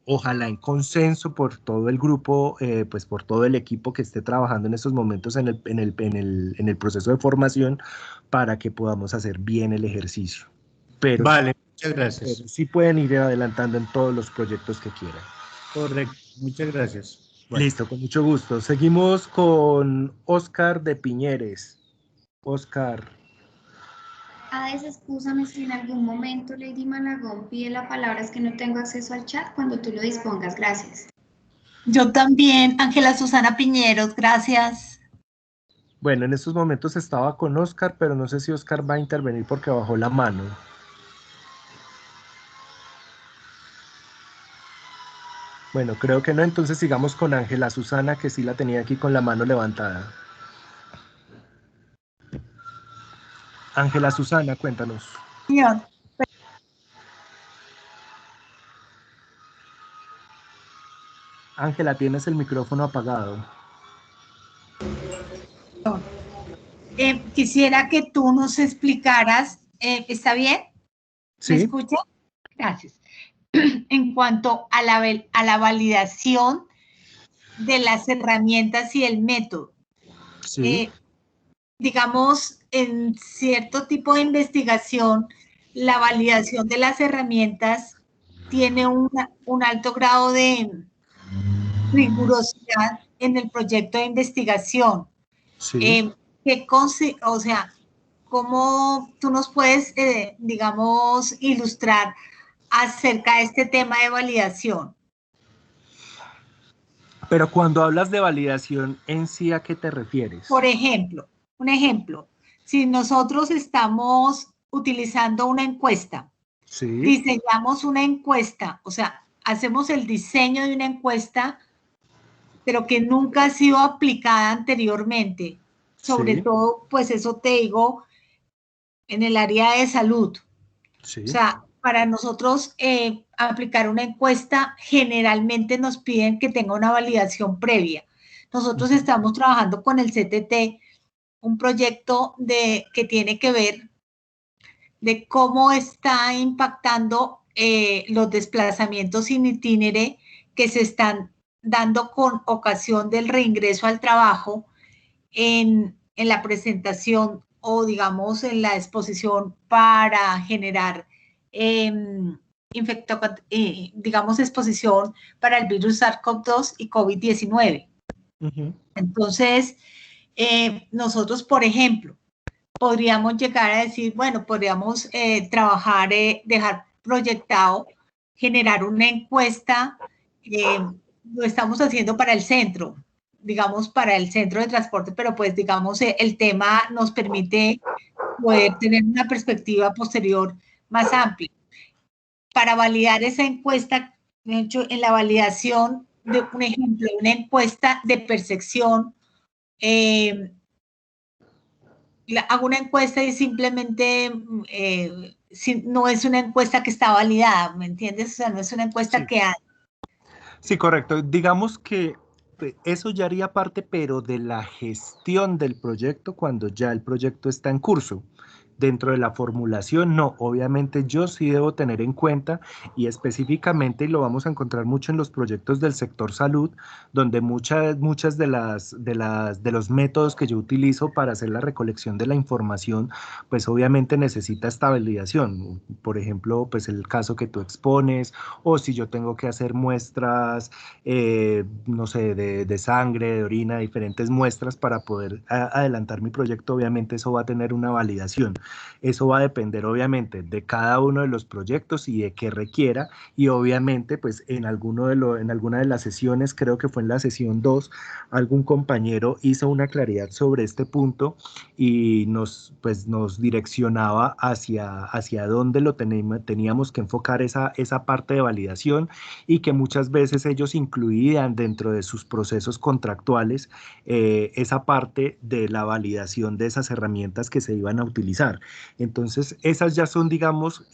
ojalá en consenso por todo el grupo, pues por todo el equipo que esté trabajando en estos momentos en el proceso de formación para que podamos hacer bien el ejercicio. Pero, vale, muchas gracias. Pero sí pueden ir adelantando en todos los proyectos que quieran. Correcto, muchas gracias. Bueno. Listo, con mucho gusto. Seguimos con Oscar de Piñeres. Oscar. Excúsame si en algún momento Lady Malagón pide la palabra, es que no tengo acceso al chat cuando tú lo dispongas. Gracias. Yo también, Ángela Susana Piñeros, gracias. Bueno, en estos momentos estaba con Oscar, pero no sé si Oscar va a intervenir porque bajó la mano. Bueno, creo que no, entonces sigamos con Ángela Susana, que sí la tenía aquí con la mano levantada. Ángela Susana, cuéntanos. Señor. Ángela, tienes el micrófono apagado. Quisiera que tú nos explicaras, ¿está bien? Sí. ¿Me escucha? Gracias. En cuanto a la validación de las herramientas y el método. Sí. Digamos, en cierto tipo de investigación, la validación de las herramientas tiene un alto grado de rigurosidad en el proyecto de investigación. Sí. O sea, ¿cómo tú nos puedes, digamos, ilustrar acerca de este tema de validación? Pero cuando hablas de validación, ¿en sí a qué te refieres? Por ejemplo, un ejemplo, si nosotros estamos utilizando una encuesta, sí. Diseñamos una encuesta, o sea, hacemos el diseño de una encuesta, pero que nunca ha sido aplicada anteriormente. Sobre sí. todo, pues eso te digo, en el área de salud. Sí. O sea, para nosotros aplicar una encuesta, generalmente nos piden que tenga una validación previa. Nosotros estamos trabajando con el CTT, un proyecto que tiene que ver de cómo está impactando los desplazamientos in itinere que se están dando con ocasión del reingreso al trabajo en la presentación o, digamos, en la exposición para generar, digamos, exposición para el virus SARS-CoV-2 y COVID-19. Entonces, nosotros, por ejemplo, podríamos llegar a decir, bueno, podríamos trabajar, dejar proyectado, generar una encuesta, lo estamos haciendo para el centro, digamos, para el centro de transporte, pero pues, digamos, el tema nos permite poder tener una perspectiva posterior más amplia. Para validar esa encuesta, de hecho, en la validación de un ejemplo, una encuesta de percepción, hago una encuesta y simplemente no es una encuesta que está validada, ¿me entiendes? O sea, no es una encuesta que hay. Sí, correcto. Digamos que eso ya haría parte, pero de la gestión del proyecto cuando ya el proyecto está en curso. Dentro de la formulación, no, obviamente yo sí debo tener en cuenta y específicamente, y lo vamos a encontrar mucho en los proyectos del sector salud, donde muchas de los métodos que yo utilizo para hacer la recolección de la información, pues obviamente necesita esta validación. Por ejemplo, pues el caso que tú expones, o si yo tengo que hacer muestras, no sé, de sangre, de orina, diferentes muestras para poder adelantar mi proyecto, obviamente eso va a tener una validación. Eso va a depender obviamente de cada uno de los proyectos y de qué requiera, y obviamente pues en alguna de las sesiones, creo que fue en la sesión 2, algún compañero hizo una claridad sobre este punto y nos direccionaba hacia dónde lo teníamos que enfocar esa parte de validación, y que muchas veces ellos incluían dentro de sus procesos contractuales esa parte de la validación de esas herramientas que se iban a utilizar. Entonces, esas ya son, digamos,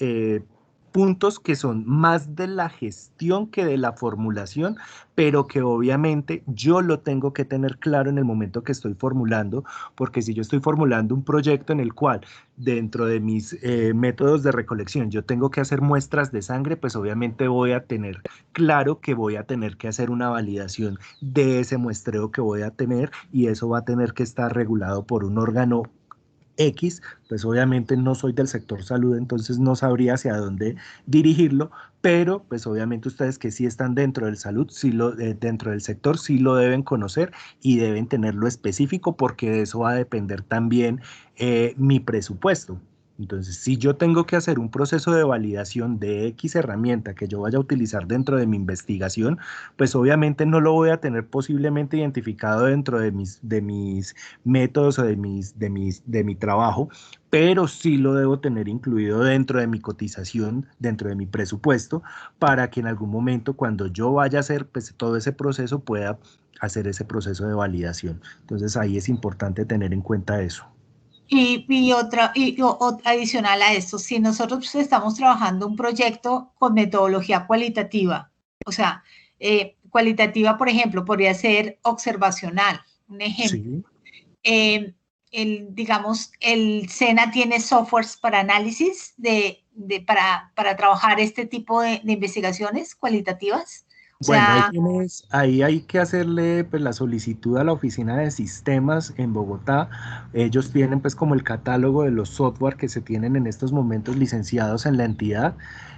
puntos que son más de la gestión que de la formulación, pero que obviamente yo lo tengo que tener claro en el momento que estoy formulando, porque si yo estoy formulando un proyecto en el cual dentro de mis métodos de recolección yo tengo que hacer muestras de sangre, pues obviamente voy a tener claro que voy a tener que hacer una validación de ese muestreo que voy a tener, y eso va a tener que estar regulado por un órgano X. Pues obviamente no soy del sector salud, entonces no sabría hacia dónde dirigirlo, pero pues obviamente ustedes que sí están dentro del salud, dentro del sector, sí lo deben conocer y deben tenerlo específico, porque de eso va a depender también mi presupuesto. Entonces, si yo tengo que hacer un proceso de validación de X herramienta que yo vaya a utilizar dentro de mi investigación, pues obviamente no lo voy a tener posiblemente identificado dentro de mis métodos o de mi trabajo, pero sí lo debo tener incluido dentro de mi cotización, dentro de mi presupuesto, para que en algún momento, cuando yo vaya a hacer pues todo ese proceso, pueda hacer ese proceso de validación. Entonces, ahí es importante tener en cuenta eso. Y adicional a esto, si nosotros estamos trabajando un proyecto con metodología cualitativa, o sea, cualitativa, por ejemplo, podría ser observacional, un ejemplo. Sí. Digamos, el SENA tiene softwares para análisis, para trabajar este tipo de investigaciones cualitativas. Bueno, ahí hay que hacerle pues la solicitud a la oficina de sistemas en Bogotá. Ellos tienen pues como el catálogo de los software que se tienen en estos momentos licenciados en la entidad,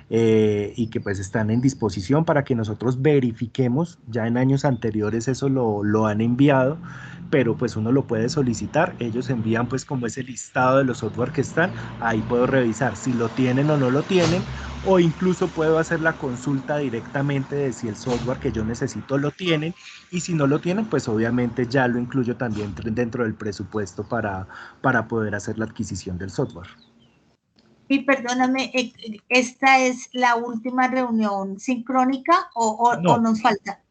y que pues están en disposición para que nosotros verifiquemos. Ya en años anteriores eso lo han enviado, pero pues uno lo puede solicitar. Ellos envían pues como ese listado de los software que están, ahí puedo revisar si lo tienen o no lo tienen, o incluso puedo hacer la consulta directamente de si el software que yo necesito lo tienen, y si no lo tienen, pues obviamente ya lo incluyo también dentro del presupuesto para poder hacer la adquisición del software. Y perdóname, ¿esta es la última reunión sincrónica o nos falta?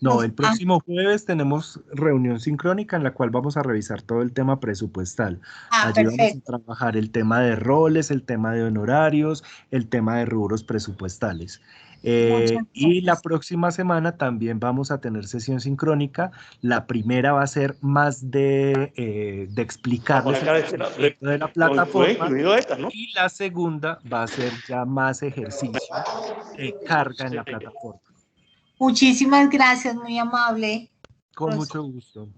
No, el próximo jueves tenemos reunión sincrónica en la cual vamos a revisar todo el tema presupuestal. Allí vamos a trabajar el tema de roles, el tema de honorarios, el tema de rubros presupuestales. Y la próxima semana también vamos a tener sesión sincrónica. La primera va a ser más de explicarles el de la plataforma, y la segunda va a ser ya más ejercicio de carga en la plataforma. Muchísimas gracias, muy amable. Con mucho gusto.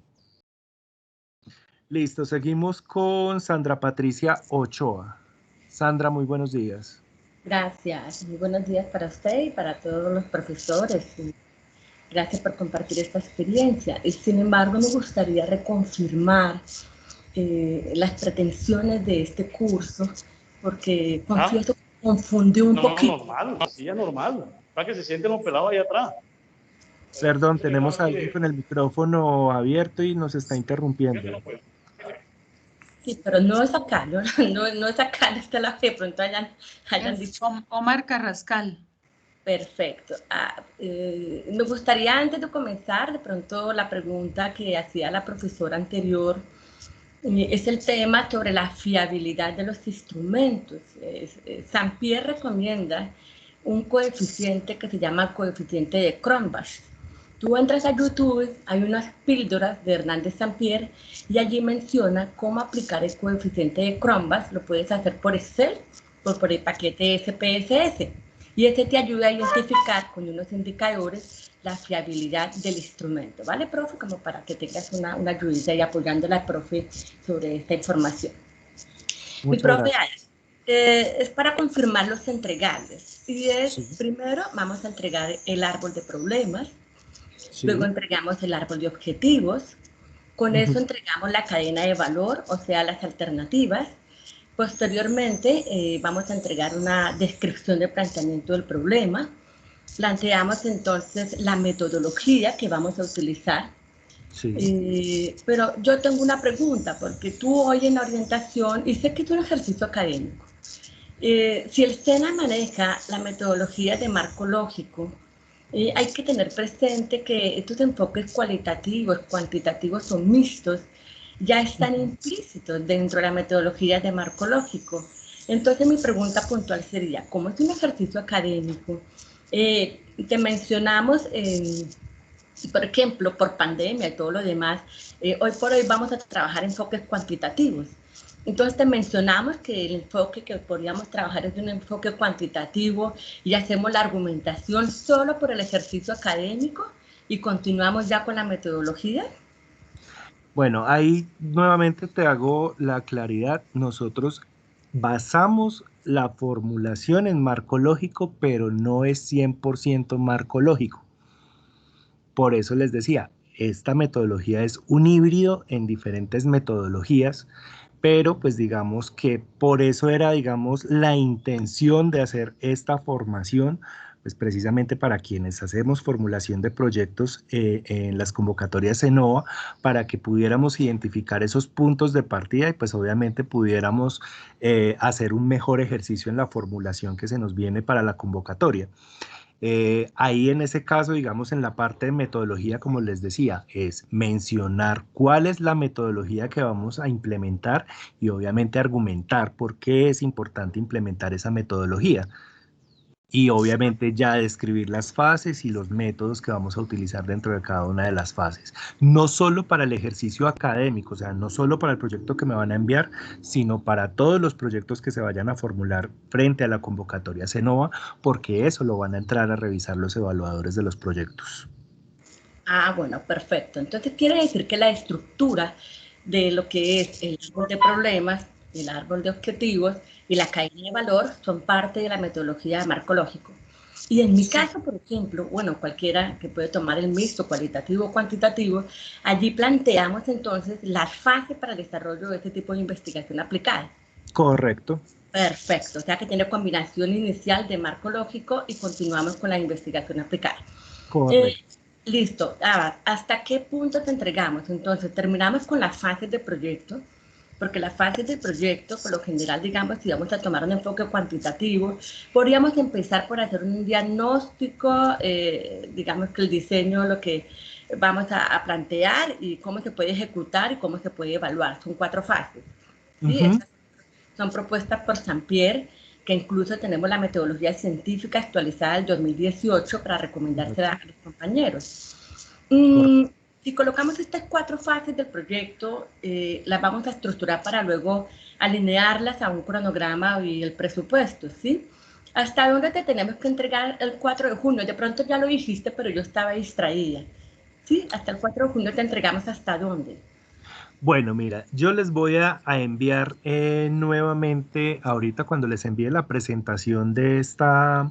Listo, seguimos con Sandra Patricia Ochoa. Sandra, muy buenos días. Gracias, muy buenos días para usted y para todos los profesores. Gracias por compartir esta experiencia. Y sin embargo, me gustaría reconfirmar las pretensiones de este curso, porque confieso que confundió un poquito. Normal, así es normal, para que se sienten los pelados allá atrás. Perdón, tenemos a alguien con el micrófono abierto y nos está interrumpiendo. Sí, pero no es acá, no es acá, no está la fe, pronto hayan dicho. Omar Carrascal. Perfecto. Me gustaría, antes de comenzar, de pronto la pregunta que hacía la profesora anterior, es el tema sobre la fiabilidad de los instrumentos. Sampierre recomienda un coeficiente que se llama coeficiente de Cronbach. Tú entras a YouTube, hay unas píldoras de Hernández Sampierre y allí menciona cómo aplicar el coeficiente de Cronbach. Lo puedes hacer por Excel o por el paquete SPSS. Y este te ayuda a identificar con unos indicadores la fiabilidad del instrumento. ¿Vale, profe? Como para que tengas una ayudita y apoyándola al profe sobre esta información. Mi profe, es para confirmar los entregables. Y primero vamos a entregar el árbol de problemas. Sí. Luego entregamos el árbol de objetivos, con eso entregamos la cadena de valor, o sea, las alternativas. Posteriormente vamos a entregar una descripción de planteamiento del problema. Planteamos entonces la metodología que vamos a utilizar. Sí. Pero yo tengo una pregunta, porque tú hoy en la orientación, y sé que es un ejercicio académico, si el SENA maneja la metodología de marco lógico, hay que tener presente que estos enfoques cualitativos, cuantitativos o mixtos ya están implícitos dentro de la metodología de marco lógico. Entonces mi pregunta puntual sería, ¿cómo es un ejercicio académico? Te mencionamos, por ejemplo, por pandemia y todo lo demás, hoy por hoy vamos a trabajar enfoques cuantitativos. Entonces te mencionamos que el enfoque que podríamos trabajar es un enfoque cuantitativo y hacemos la argumentación solo por el ejercicio académico y continuamos ya con la metodología. Bueno, ahí nuevamente te hago la claridad. Nosotros basamos la formulación en marco lógico, pero no es 100% marco lógico. Por eso les decía, esta metodología es un híbrido en diferentes metodologías, pero pues digamos que por eso era, digamos, la intención de hacer esta formación, pues precisamente para quienes hacemos formulación de proyectos en las convocatorias ENOVA, para que pudiéramos identificar esos puntos de partida y pues obviamente pudiéramos hacer un mejor ejercicio en la formulación que se nos viene para la convocatoria. Ahí en ese caso, digamos, en la parte de metodología, como les decía, es mencionar cuál es la metodología que vamos a implementar y obviamente argumentar por qué es importante implementar esa metodología. Y obviamente ya describir las fases y los métodos que vamos a utilizar dentro de cada una de las fases. No solo para el ejercicio académico, o sea, no solo para el proyecto que me van a enviar, sino para todos los proyectos que se vayan a formular frente a la convocatoria CENOVA, porque eso lo van a entrar a revisar los evaluadores de los proyectos. Ah, bueno, perfecto. Entonces quiere decir que la estructura de lo que es el árbol de problemas, el árbol de objetivos y la cadena de valor son parte de la metodología de marco lógico. Y en mi caso, por ejemplo, bueno, cualquiera que puede tomar el mixto cualitativo o cuantitativo, allí planteamos entonces las fases para el desarrollo de este tipo de investigación aplicada. Correcto. Perfecto, o sea que tiene combinación inicial de marco lógico y continuamos con la investigación aplicada. Correcto. Listo, ¿hasta qué punto te entregamos? Entonces, terminamos con las fases de proyecto. porque las fases del proyecto, por lo general, digamos, si vamos a tomar un enfoque cuantitativo, podríamos empezar por hacer un diagnóstico, digamos que el diseño, lo que vamos a plantear y cómo se puede ejecutar y cómo se puede evaluar. Son 4 fases. ¿Sí? Esas son propuestas por Saint-Pierre, que incluso tenemos la metodología científica actualizada del 2018 para recomendársela a los compañeros. Si colocamos estas 4 fases del proyecto, las vamos a estructurar para luego alinearlas a un cronograma y el presupuesto, ¿sí? ¿Hasta dónde te tenemos que entregar el 4 de junio? De pronto ya lo dijiste, pero yo estaba distraída. ¿Sí? Hasta el 4 de junio te entregamos ¿hasta dónde? Bueno, mira, yo les voy a enviar nuevamente, ahorita cuando les envíe la presentación de esta,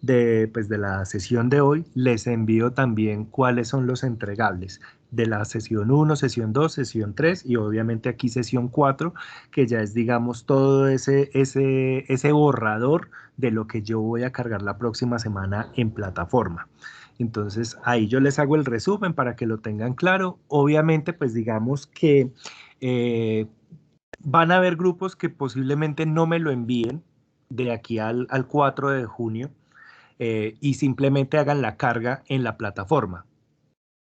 de la sesión de hoy, les envío también cuáles son los entregables de la sesión 1, sesión 2, sesión 3 y obviamente aquí sesión 4, que ya es, digamos, todo ese borrador de lo que yo voy a cargar la próxima semana en plataforma. Entonces ahí yo les hago el resumen para que lo tengan claro. Obviamente, pues digamos que van a haber grupos que posiblemente no me lo envíen de aquí al 4 de junio y simplemente hagan la carga en la plataforma.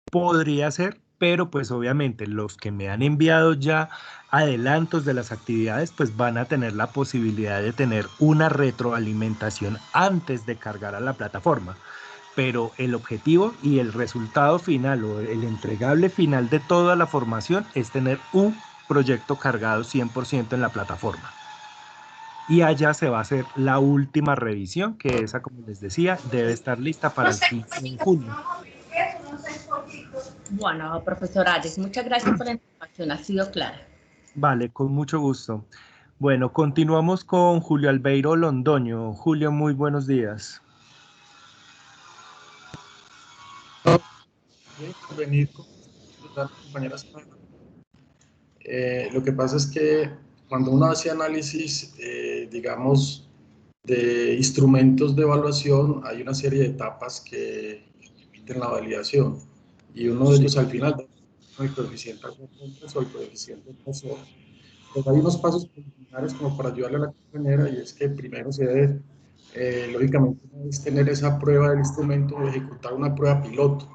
Podría ser, pero pues obviamente los que me han enviado ya adelantos de las actividades, pues van a tener la posibilidad de tener una retroalimentación antes de cargar a la plataforma. Pero el objetivo y el resultado final o el entregable final de toda la formación es tener un proyecto cargado 100% en la plataforma. Y allá se va a hacer la última revisión, que esa, como les decía, debe estar lista para el 15 de junio. Bueno, profesor Arias, muchas gracias por la información, ha sido clara. Vale, con mucho gusto. Bueno, continuamos con Julio Albeiro Londoño. Julio, muy buenos días. Venir con las compañeras. Lo que pasa es que cuando uno hace análisis, digamos, de instrumentos de evaluación, hay una serie de etapas que permiten la validación y uno de ellos al final el coeficiente o el coeficiente POSO. Pues hay unos pasos preliminares como para ayudarle a la compañera, y es que primero se debe, lógicamente, tener esa prueba del instrumento o ejecutar una prueba piloto.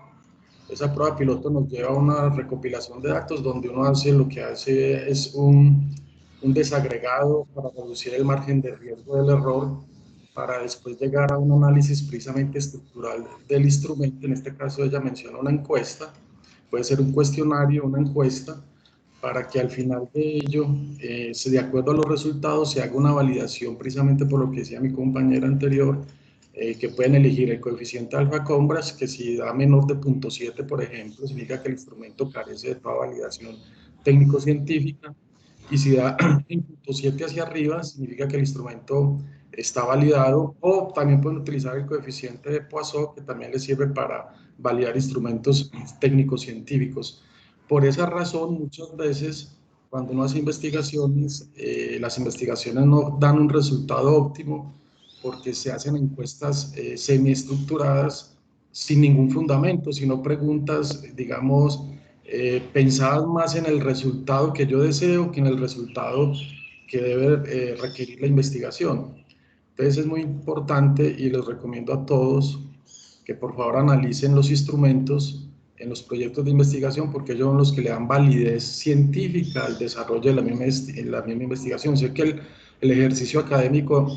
Esa prueba piloto nos lleva a una recopilación de datos donde uno lo que hace es un desagregado para reducir el margen de riesgo del error, para después llegar a un análisis precisamente estructural del instrumento. En este caso ella menciona una encuesta, puede ser un cuestionario, una encuesta, para que al final de ello, de acuerdo a los resultados, se haga una validación precisamente por lo que decía mi compañera anterior, que pueden elegir el coeficiente alfa-Combras, que si da menor de 0.7, por ejemplo, significa que el instrumento carece de toda validación técnico-científica, y si da 0.7 hacia arriba, significa que el instrumento está validado, o también pueden utilizar el coeficiente de Poisson, que también les sirve para validar instrumentos técnico-científicos. Por esa razón, muchas veces, cuando uno hace investigaciones, las investigaciones no dan un resultado óptimo, porque se hacen encuestas semiestructuradas sin ningún fundamento, sino preguntas, digamos, pensadas más en el resultado que yo deseo que en el resultado que debe requerir la investigación. Entonces es muy importante, y les recomiendo a todos que por favor analicen los instrumentos en los proyectos de investigación, porque ellos son los que le dan validez científica al desarrollo de la misma investigación. Sé que el ejercicio académico,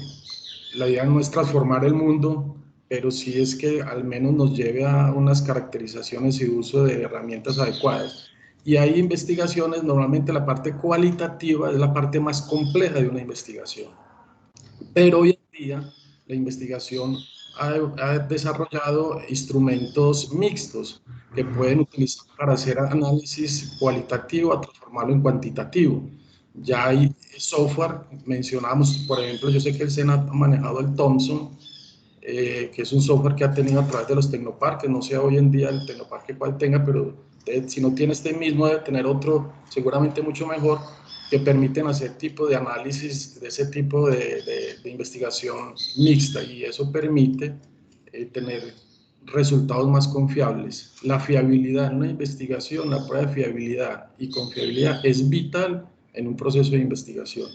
la idea no es transformar el mundo, pero sí es que al menos nos lleve a unas caracterizaciones y uso de herramientas adecuadas. Y hay investigaciones, normalmente la parte cualitativa es la parte más compleja de una investigación. Pero hoy en día la investigación ha desarrollado instrumentos mixtos que pueden utilizar para hacer análisis cualitativo a transformarlo en cuantitativo. Ya hay software, mencionamos, por ejemplo, yo sé que el SENA ha manejado el Thomson, que es un software que ha tenido a través de los tecnoparques, no sé hoy en día el tecnoparque cuál tenga, pero si no tiene este mismo debe tener otro seguramente mucho mejor, que permiten hacer tipo de análisis de ese tipo de investigación mixta, y eso permite tener resultados más confiables. La fiabilidad en una investigación, la prueba de fiabilidad y confiabilidad es vital en un proceso de investigación.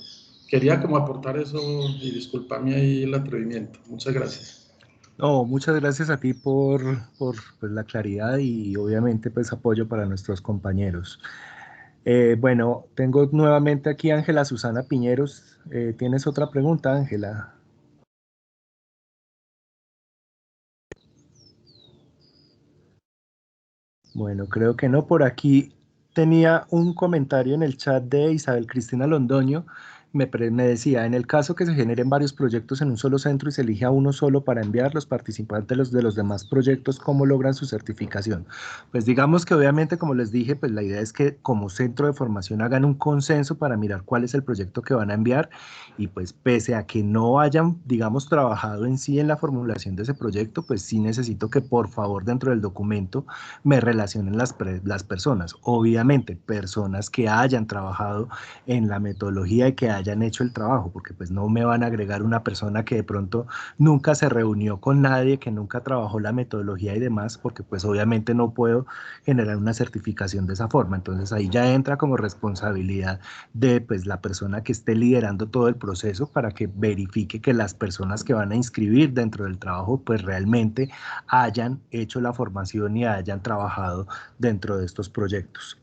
Quería como aportar eso y disculparme ahí el atrevimiento. Muchas gracias. No, muchas gracias a ti por pues, la claridad y obviamente pues apoyo para nuestros compañeros. Bueno, tengo nuevamente aquí a Ángela Susana Piñeros. ¿Tienes otra pregunta, Ángela? Bueno, creo que no. Por aquí tenía un comentario en el chat de Isabel Cristina Londoño. Me decía, en el caso que se generen varios proyectos en un solo centro y se elige a uno solo para enviar, los participantes de los demás proyectos, ¿cómo logran su certificación? Pues digamos que obviamente, como les dije, pues la idea es que como centro de formación hagan un consenso para mirar cuál es el proyecto que van a enviar y pues pese a que no hayan, digamos, trabajado en sí en la formulación de ese proyecto, pues sí necesito que por favor dentro del documento me relacionen las personas. Obviamente, personas que hayan trabajado en la metodología y que hayan hecho el trabajo, porque pues no me van a agregar una persona que de pronto nunca se reunió con nadie, que nunca trabajó la metodología y demás, porque pues obviamente no puedo generar una certificación de esa forma. Entonces ahí ya entra como responsabilidad de pues la persona que esté liderando todo el proceso para que verifique que las personas que van a inscribir dentro del trabajo pues realmente hayan hecho la formación y hayan trabajado dentro de estos proyectos.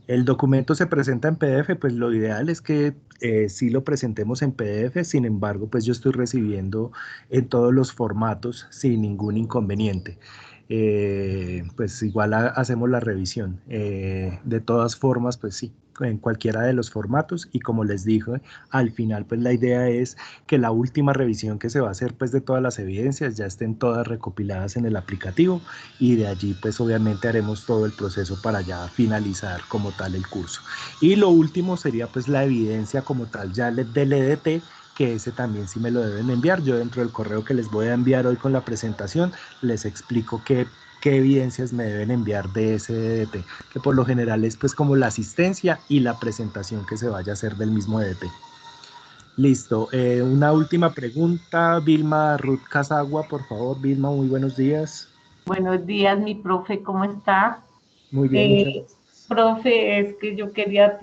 El documento se presenta en PDF, pues lo ideal es que sí lo presentemos en PDF, sin embargo, pues yo estoy recibiendo en todos los formatos sin ningún inconveniente. Pues igual hacemos la revisión. De todas formas, pues sí, en cualquiera de los formatos y como les dije, al final pues la idea es que la última revisión que se va a hacer pues de todas las evidencias ya estén todas recopiladas en el aplicativo y de allí pues obviamente haremos todo el proceso para ya finalizar como tal el curso. Y lo último sería pues la evidencia como tal ya del EDT, que ese también sí me lo deben enviar. Yo dentro del correo que les voy a enviar hoy con la presentación les explico qué evidencias me deben enviar de ese EDT, que por lo general es pues como la asistencia y la presentación que se vaya a hacer del mismo EDT. Listo, una última pregunta, Vilma Ruth Casagua, por favor. Vilma, muy buenos días. Buenos días, mi profe, ¿cómo está? Muy bien, profe, es que yo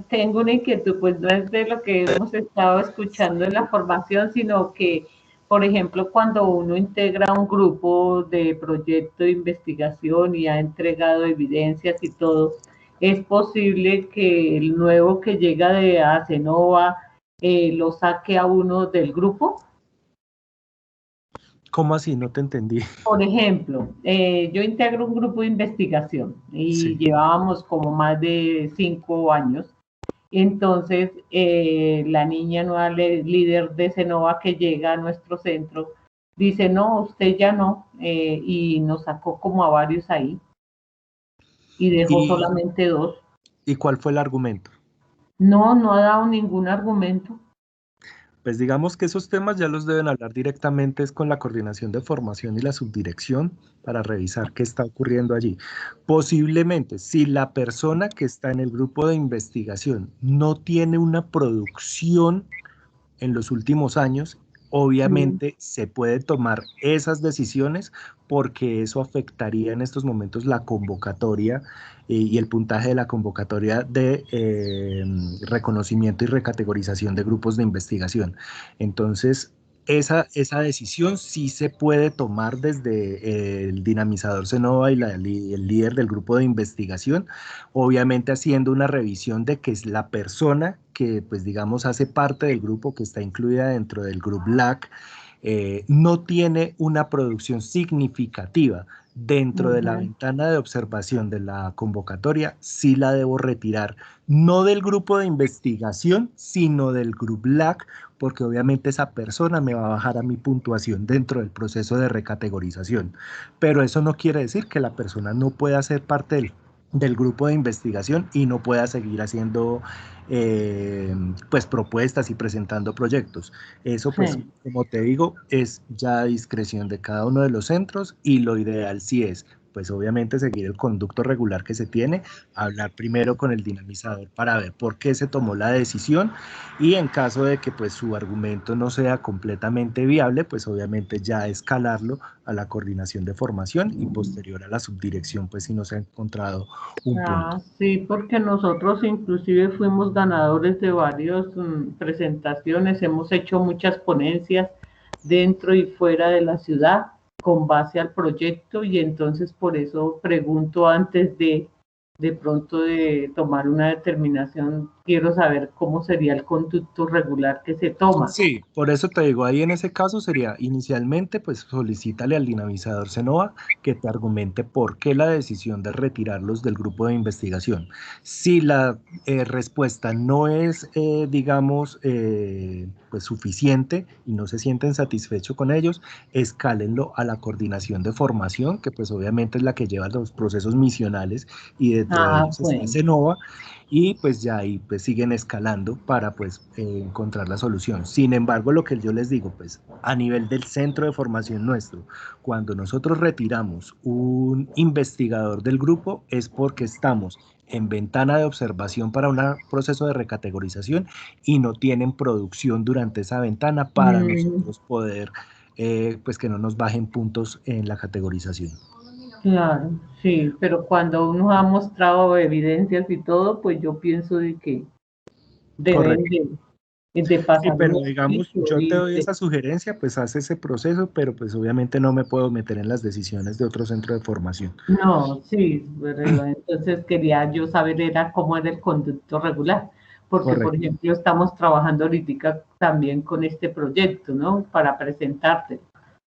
tengo una inquietud, pues no es de lo que hemos estado escuchando en la formación, sino que, por ejemplo, cuando uno integra un grupo de proyecto de investigación y ha entregado evidencias y todo, ¿es posible que el nuevo que llega de Acenova lo saque a uno del grupo? ¿Cómo así? No te entendí. Por ejemplo, yo integro un grupo de investigación y Sí. llevábamos como más de 5 años. Entonces, la niña nueva líder de Cenova que llega a nuestro centro dice, no, usted ya no, y nos sacó como a varios ahí y dejó solamente 2. ¿Y cuál fue el argumento? No, no ha dado ningún argumento. Pues digamos que esos temas ya los deben hablar directamente con la coordinación de formación y la subdirección para revisar qué está ocurriendo allí. Posiblemente, si la persona que está en el grupo de investigación no tiene una producción en los últimos años, obviamente se puede tomar esas decisiones porque eso afectaría en estos momentos la convocatoria y el puntaje de la convocatoria de reconocimiento y recategorización de grupos de investigación. Entonces, esa decisión sí se puede tomar desde el dinamizador Cenova y el líder del grupo de investigación, obviamente haciendo una revisión de que es la persona que, pues digamos, hace parte del grupo, que está incluida dentro del Group LAC, no tiene una producción significativa dentro de la ventana de observación de la convocatoria, sí la debo retirar, no del grupo de investigación, sino del Group LAC, porque obviamente esa persona me va a bajar a mi puntuación dentro del proceso de recategorización. Pero eso no quiere decir que la persona no pueda ser parte del grupo de investigación y no pueda seguir haciendo pues propuestas y presentando proyectos. Eso pues, como te digo, es ya a discreción de cada uno de los centros y lo ideal sí es pues obviamente seguir el conducto regular que se tiene, hablar primero con el dinamizador para ver por qué se tomó la decisión, y en caso de que pues su argumento no sea completamente viable, pues obviamente ya escalarlo a la coordinación de formación y posterior a la subdirección, pues si no se ha encontrado un punto. Sí, porque nosotros inclusive fuimos ganadores de varias presentaciones, hemos hecho muchas ponencias dentro y fuera de la ciudad con base al proyecto, y entonces por eso pregunto antes de pronto de tomar una determinación, quiero saber cómo sería el conducto regular que se toma. Sí, por eso te digo, ahí en ese caso sería inicialmente, pues solicítale al dinamizador Senova que te argumente por qué la decisión de retirarlos del grupo de investigación. Si la respuesta no es, digamos, pues suficiente y no se sienten satisfechos con ellos, escálenlo a la coordinación de formación, que pues obviamente es la que lleva los procesos misionales y dentro de ellos está Senova, y pues ya ahí pues siguen escalando para pues encontrar la solución. Sin embargo, lo que yo les digo, pues a nivel del centro de formación nuestro, cuando nosotros retiramos un investigador del grupo es porque estamos en ventana de observación para un proceso de recategorización y no tienen producción durante esa ventana para nosotros poder, pues que no nos bajen puntos en la categorización. Claro, sí, pero cuando uno ha mostrado evidencias y todo, pues yo pienso de que deben de pasar. Sí, pero digamos, yo te doy esa sugerencia, pues haz ese proceso, pero pues obviamente no me puedo meter en las decisiones de otro centro de formación. No, sí, pero entonces quería yo saber era cómo era el conducto regular, porque por ejemplo estamos trabajando ahorita también con este proyecto, ¿no? Para presentarte.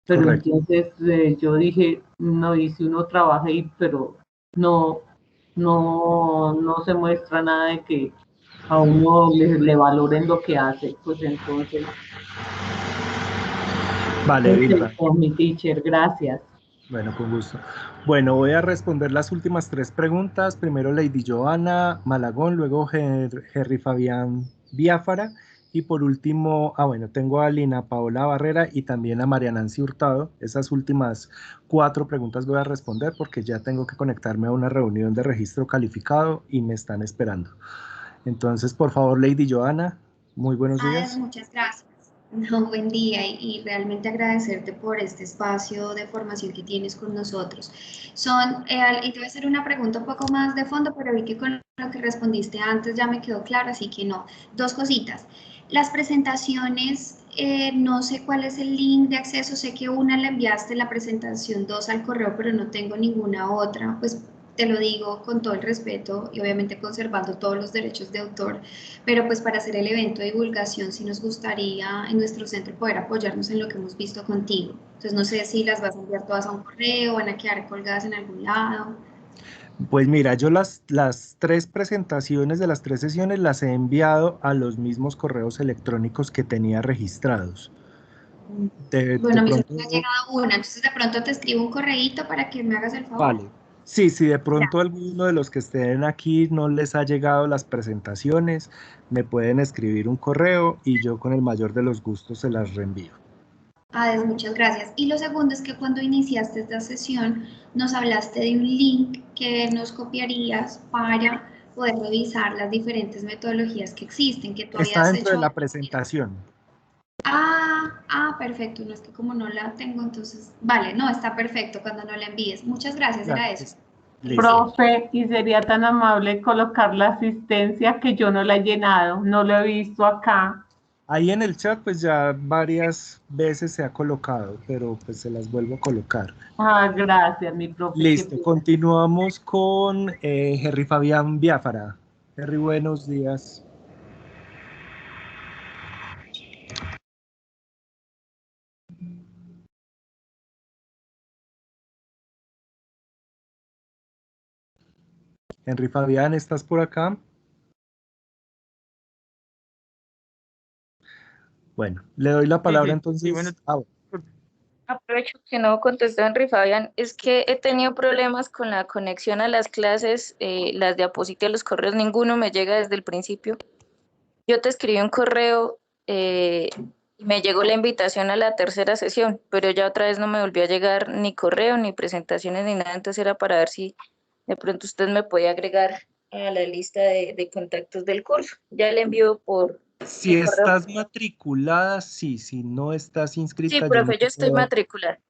Pero entonces yo dije, no, y si uno trabaja ahí, pero no se muestra nada de que a uno le valoren lo que hace, pues entonces. Vale, Vilma. Mi teacher, gracias. Bueno, con gusto. Bueno, voy a responder las últimas 3 preguntas. Primero Lady Joana Malagón, luego Henry Fabián Biafara, y por último, bueno, tengo a Lina Paola Barrera y también a María Nancy Hurtado. Esas últimas 4 preguntas voy a responder porque ya tengo que conectarme a una reunión de registro calificado y me están esperando. Entonces, por favor, Lady Joana, muy buenos días. Muchas gracias. No, buen día, y realmente agradecerte por este espacio de formación que tienes con nosotros. Y te voy a hacer una pregunta un poco más de fondo, pero vi que con lo que respondiste antes ya me quedó claro, así que no. 2 cositas. Las presentaciones, no sé cuál es el link de acceso, sé que una la enviaste, la presentación 2 al correo, pero no tengo ninguna otra, pues te lo digo con todo el respeto y obviamente conservando todos los derechos de autor, pero pues para hacer el evento de divulgación sí nos gustaría en nuestro centro poder apoyarnos en lo que hemos visto contigo. Entonces no sé si las vas a enviar todas a un correo, van a quedar colgadas en algún lado. Pues mira, yo las 3 presentaciones de las 3 sesiones las he enviado a los mismos correos electrónicos que tenía registrados. Bueno, a mí solo me ha llegado una, entonces de pronto te escribo un correíto para que me hagas el favor. Vale. Sí, si de pronto alguno de los que estén aquí no les ha llegado las presentaciones, me pueden escribir un correo y yo con el mayor de los gustos se las reenvío. Muchas gracias. Y lo segundo es que cuando iniciaste esta sesión nos hablaste de un link que nos copiarías para poder revisar las diferentes metodologías que existen, que tú habías hecho. Está dentro de la presentación. Perfecto. No, es que como no la tengo, entonces, vale, no, está perfecto cuando no la envíes. Muchas gracias, era eso. Profe, y sería tan amable colocar la asistencia que yo no la he llenado, no lo he visto acá. Ahí en el chat pues ya varias veces se ha colocado, pero pues se las vuelvo a colocar. Gracias, mi profe. Listo, continuamos con Henry Fabián Biafara. Henry, buenos días. Henry Fabián, ¿estás por acá? Bueno, le doy la palabra entonces. Sí, bueno. Aprovecho que no contestó Henry Fabián, es que he tenido problemas con la conexión a las clases, las diapositivas, los correos, ninguno me llega desde el principio. Yo te escribí un correo Me llegó la invitación a la tercera sesión, pero ya otra vez no me volvió a llegar ni correo, ni presentaciones, ni nada. Entonces era para ver si de pronto usted me podía agregar a la lista de contactos del curso. Ya le envío por Si correo. estás matriculada, sí. Si no estás inscrita, Sí, yo profe, no yo te estoy puedo dar. matriculada.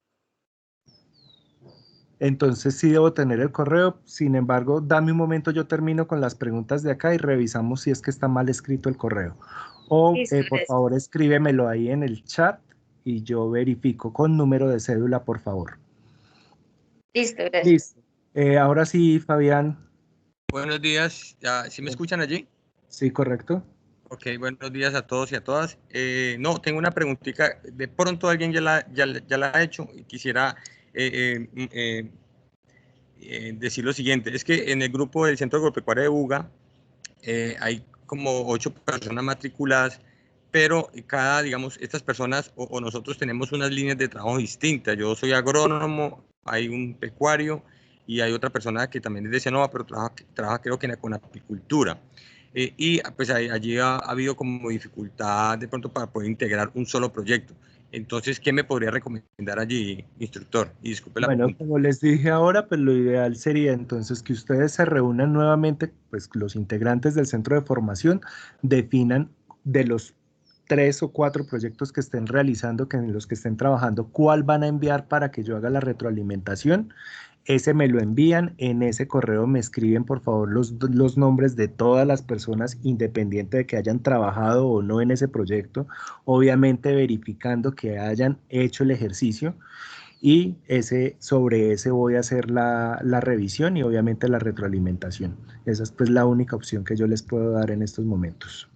Entonces sí debo tener el correo. Sin embargo, dame un momento, yo termino con las preguntas de acá y revisamos si es que está mal escrito el correo. O Listo, por gracias. favor escríbemelo ahí en el chat y yo verifico con número de cédula, por favor. Listo, gracias. Listo. Ahora sí, Fabián. Buenos días, ¿sí me escuchan allí? Sí, correcto. Ok, buenos días a todos y a todas. No, tengo una preguntita, de pronto alguien ya la ha hecho y quisiera decir lo siguiente, es que en el grupo del Centro Agropecuario de Buga hay como 8 personas matriculadas, pero cada, digamos, estas personas o nosotros tenemos unas líneas de trabajo distintas. Yo soy agrónomo, hay un pecuario y hay otra persona que también es de Senova, pero trabaja creo que con apicultura. Y pues allí ha habido como dificultad de pronto para poder integrar un solo proyecto. Entonces, ¿qué me podría recomendar allí, instructor? Y disculpe la Bueno, pregunta. como les dije ahora, pues lo ideal sería entonces que ustedes se reúnan nuevamente, pues los integrantes del centro de formación definan de los 3 o 4 proyectos que estén realizando, que en los que estén trabajando, cuál van a enviar para que yo haga la retroalimentación. Ese me lo envían, en ese correo me escriben por favor los nombres de todas las personas, independiente de que hayan trabajado o no en ese proyecto, obviamente verificando que hayan hecho el ejercicio. Y sobre ese voy a hacer la revisión y obviamente la retroalimentación. Esa es pues la única opción que yo les puedo dar en estos momentos.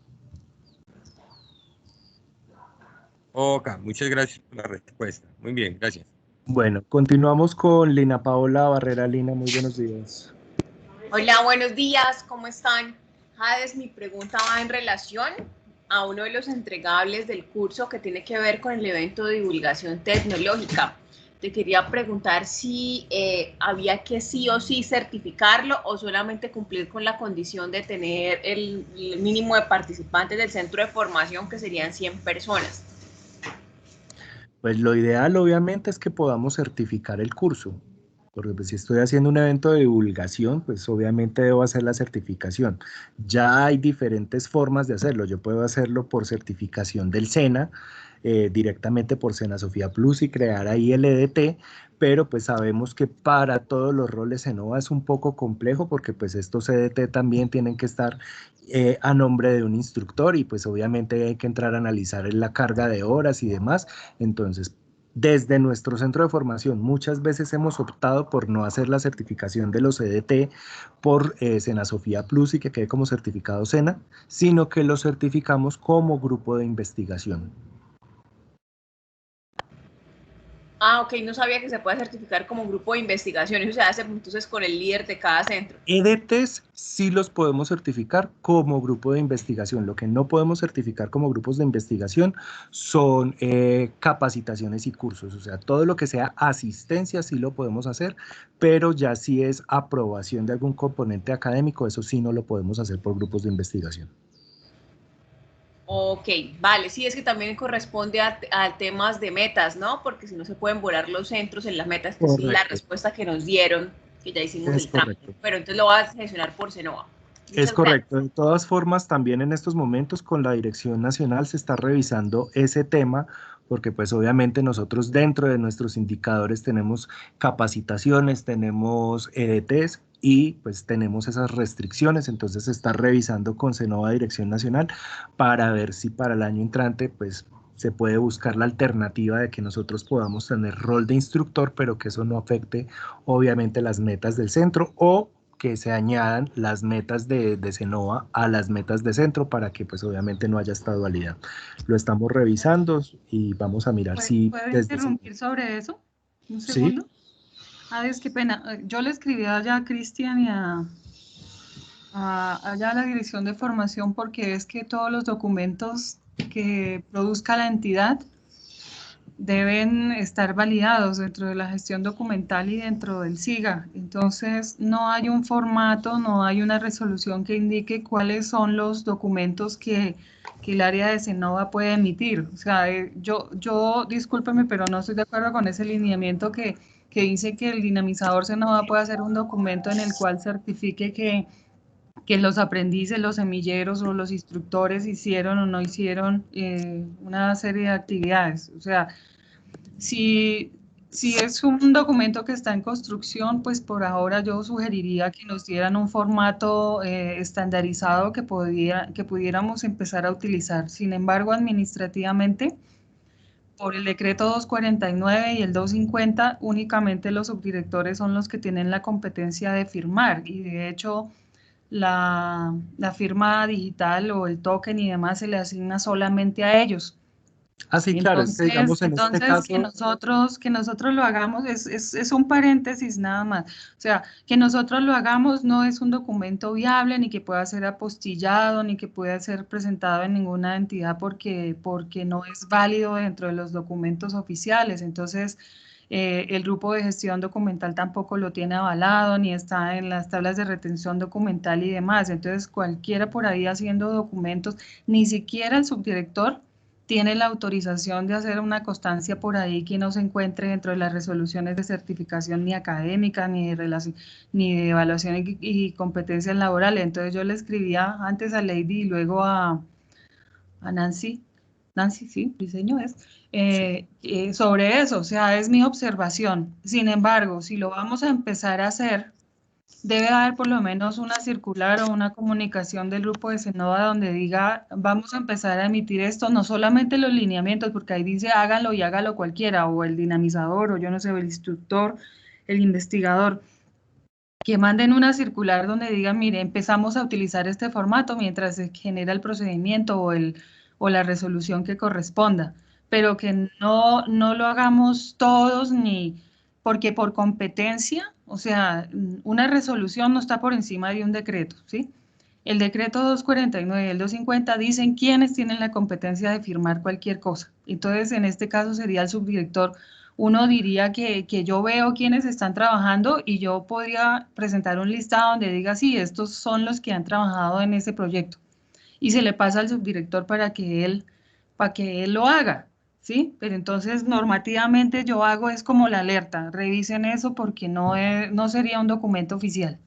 Ok, muchas gracias por la respuesta. Muy bien, gracias. Bueno, continuamos con Lina Paola Barrera. Lina, muy buenos días. Hola, buenos días, ¿cómo están? Hades, mi pregunta va en relación a uno de los entregables del curso que tiene que ver con el evento de divulgación tecnológica. Te quería preguntar si había que sí o sí certificarlo o solamente cumplir con la condición de tener el mínimo de participantes del centro de formación, que serían 100 personas. Pues lo ideal obviamente es que podamos certificar el curso, porque pues, si estoy haciendo un evento de divulgación, pues obviamente debo hacer la certificación. Ya hay diferentes formas de hacerlo. Yo puedo hacerlo por certificación del SENA, directamente por Sena Sofía Plus y crear ahí el EDT, pero pues sabemos que para todos los roles Senova es un poco complejo porque pues estos EDT también tienen que estar a nombre de un instructor y pues obviamente hay que entrar a analizar la carga de horas y demás. Entonces, desde nuestro centro de formación muchas veces hemos optado por no hacer la certificación de los EDT por Sena Sofía Plus y que quede como certificado SENA, sino que lo certificamos como grupo de investigación. Ah, ok, no sabía que se puede certificar como grupo de investigación. Eso se hace entonces con el líder de cada centro. EDTs sí los podemos certificar como grupo de investigación. Lo que no podemos certificar como grupos de investigación son capacitaciones y cursos. O sea, todo lo que sea asistencia sí lo podemos hacer, pero ya si es aprobación de algún componente académico, eso sí no lo podemos hacer por grupos de investigación. Ok, vale, sí, es que también corresponde a temas de metas, ¿no? Porque si no se pueden volar los centros en las metas, que es la respuesta que nos dieron, que ya hicimos el trámite. Pero entonces lo va a gestionar por Senova. Es correcto. De todas formas, también en estos momentos con la Dirección Nacional se está revisando ese tema, porque pues obviamente nosotros dentro de nuestros indicadores tenemos capacitaciones, tenemos EDTs y pues tenemos esas restricciones, entonces se está revisando con Senova Dirección Nacional para ver si para el año entrante pues se puede buscar la alternativa de que nosotros podamos tener rol de instructor, pero que eso no afecte obviamente las metas del centro o que se añadan las metas de Senova a las metas de centro para que pues obviamente no haya esta dualidad. Lo estamos revisando y vamos a mirar si... ¿Puedo interrumpir sobre eso? Un segundo. ¿Sí? Hades, qué pena. Yo le escribí allá a Cristian y allá a la dirección de formación porque es que todos los documentos que produzca la entidad deben estar validados dentro de la gestión documental y dentro del SIGA. Entonces, no hay un formato, no hay una resolución que indique cuáles son los documentos que el área de Cenova puede emitir. O sea, yo discúlpeme, pero no estoy de acuerdo con ese lineamiento que dice que el dinamizador Cenova puede hacer un documento en el cual certifique que los aprendices, los semilleros o los instructores hicieron o no hicieron una serie de actividades. O sea, si es un documento que está en construcción, pues por ahora yo sugeriría que nos dieran un formato estandarizado que pudiéramos empezar a utilizar. Sin embargo, administrativamente, por el decreto 249 y el 250, únicamente los subdirectores son los que tienen la competencia de firmar, y de hecho la firma digital o el token y demás se le asigna solamente a ellos. Así, claro, Entonces, digamos en este caso... que nosotros lo hagamos es un paréntesis nada más. O sea, que nosotros lo hagamos no es un documento viable, ni que pueda ser apostillado, ni que pueda ser presentado en ninguna entidad porque no es válido dentro de los documentos oficiales. Entonces, el grupo de gestión documental tampoco lo tiene avalado, ni está en las tablas de retención documental y demás. Entonces, cualquiera por ahí haciendo documentos, ni siquiera el subdirector tiene la autorización de hacer una constancia por ahí que no se encuentre dentro de las resoluciones de certificación ni académica, ni de evaluación y competencias laborales. Entonces yo le escribía antes a Lady y luego a Nancy, sí, diseño es, sobre eso, o sea, es mi observación. Sin embargo, si lo vamos a empezar a hacer, debe haber por lo menos una circular o una comunicación del grupo de Cenova donde diga, vamos a empezar a emitir esto, no solamente los lineamientos, porque ahí dice hágalo y hágalo cualquiera, o el dinamizador, o yo no sé, el instructor, el investigador, que manden una circular donde digan, mire, empezamos a utilizar este formato mientras se genera el procedimiento o la resolución que corresponda, pero que no lo hagamos todos ni... Porque por competencia, o sea, una resolución no está por encima de un decreto, ¿sí? El decreto 249 y el 250 dicen quiénes tienen la competencia de firmar cualquier cosa. Entonces, en este caso sería el subdirector. Uno diría que yo veo quiénes están trabajando y yo podría presentar un listado donde diga, sí, estos son los que han trabajado en ese proyecto. Y se le pasa al subdirector para que él lo haga. ¿Sí? Pero entonces normativamente yo hago es como la alerta, revisen eso porque no sería un documento oficial.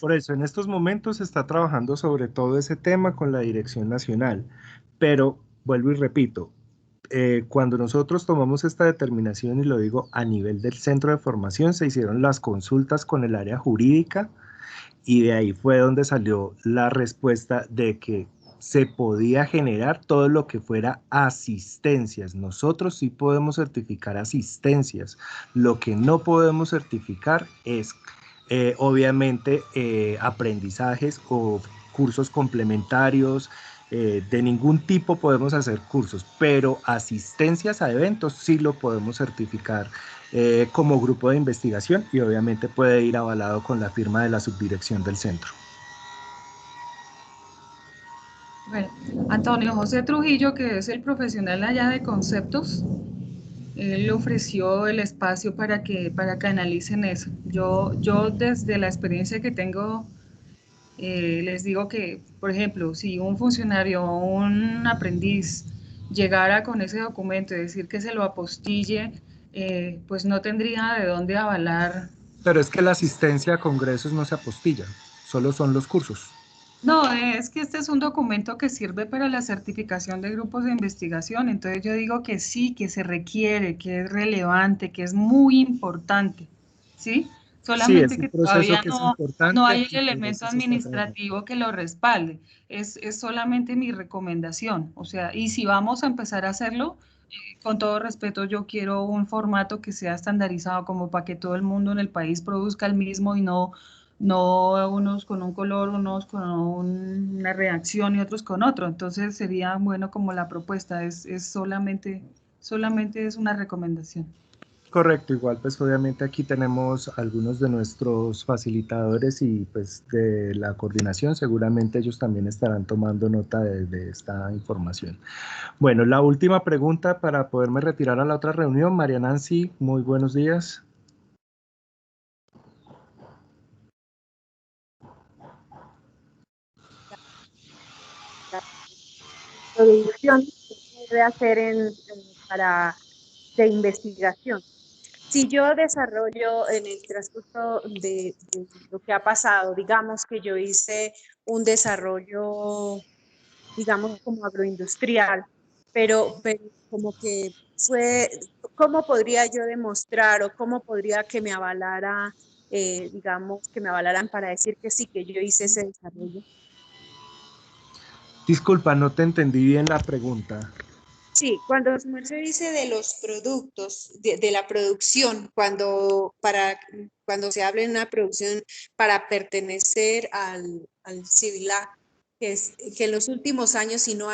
Por eso, en estos momentos se está trabajando sobre todo ese tema con la Dirección Nacional, pero vuelvo y repito, cuando nosotros tomamos esta determinación, y lo digo a nivel del centro de formación, se hicieron las consultas con el área jurídica y de ahí fue donde salió la respuesta de que se podía generar todo lo que fuera asistencias. Nosotros sí podemos certificar asistencias. Lo que no podemos certificar es, obviamente, aprendizajes o cursos complementarios. De ningún tipo podemos hacer cursos, pero asistencias a eventos sí lo podemos certificar como grupo de investigación y obviamente puede ir avalado con la firma de la subdirección del centro. Bueno, Antonio José Trujillo, que es el profesional allá de conceptos, él ofreció el espacio para que analicen eso. Yo desde la experiencia que tengo, les digo que, por ejemplo, si un funcionario o un aprendiz llegara con ese documento y decir que se lo apostille, pues no tendría de dónde avalar. Pero es que la asistencia a congresos no se apostilla, solo son los cursos. No, es que este es un documento que sirve para la certificación de grupos de investigación, entonces yo digo que sí, que se requiere, que es relevante, que es muy importante, ¿sí? Solamente que todavía no hay el elemento administrativo que lo respalde, es solamente mi recomendación, o sea, y si vamos a empezar a hacerlo, con todo respeto, yo quiero un formato que sea estandarizado como para que todo el mundo en el país produzca el mismo y no unos con un color, unos con una reacción y otros con otro. Entonces sería bueno como la propuesta, es solamente es una recomendación. correcto, igual pues obviamente aquí tenemos algunos de nuestros facilitadores y pues de la coordinación, seguramente ellos también estarán tomando nota de esta información. Bueno, la última pregunta para poderme retirar a la otra reunión. María Nancy, muy buenos días. Producción que debe hacer de investigación. Si yo desarrollo en el transcurso de lo que ha pasado, digamos que yo hice un desarrollo, digamos, como agroindustrial, pero como que fue, ¿cómo podría yo demostrar o cómo podría que me avalara, digamos, que me avalaran para decir que sí, que yo hice ese desarrollo? Disculpa, no te entendí bien la pregunta. Sí, cuando se dice de los productos, de la producción, cuando se habla en una producción para pertenecer al CIVILAC, que en los últimos años, si no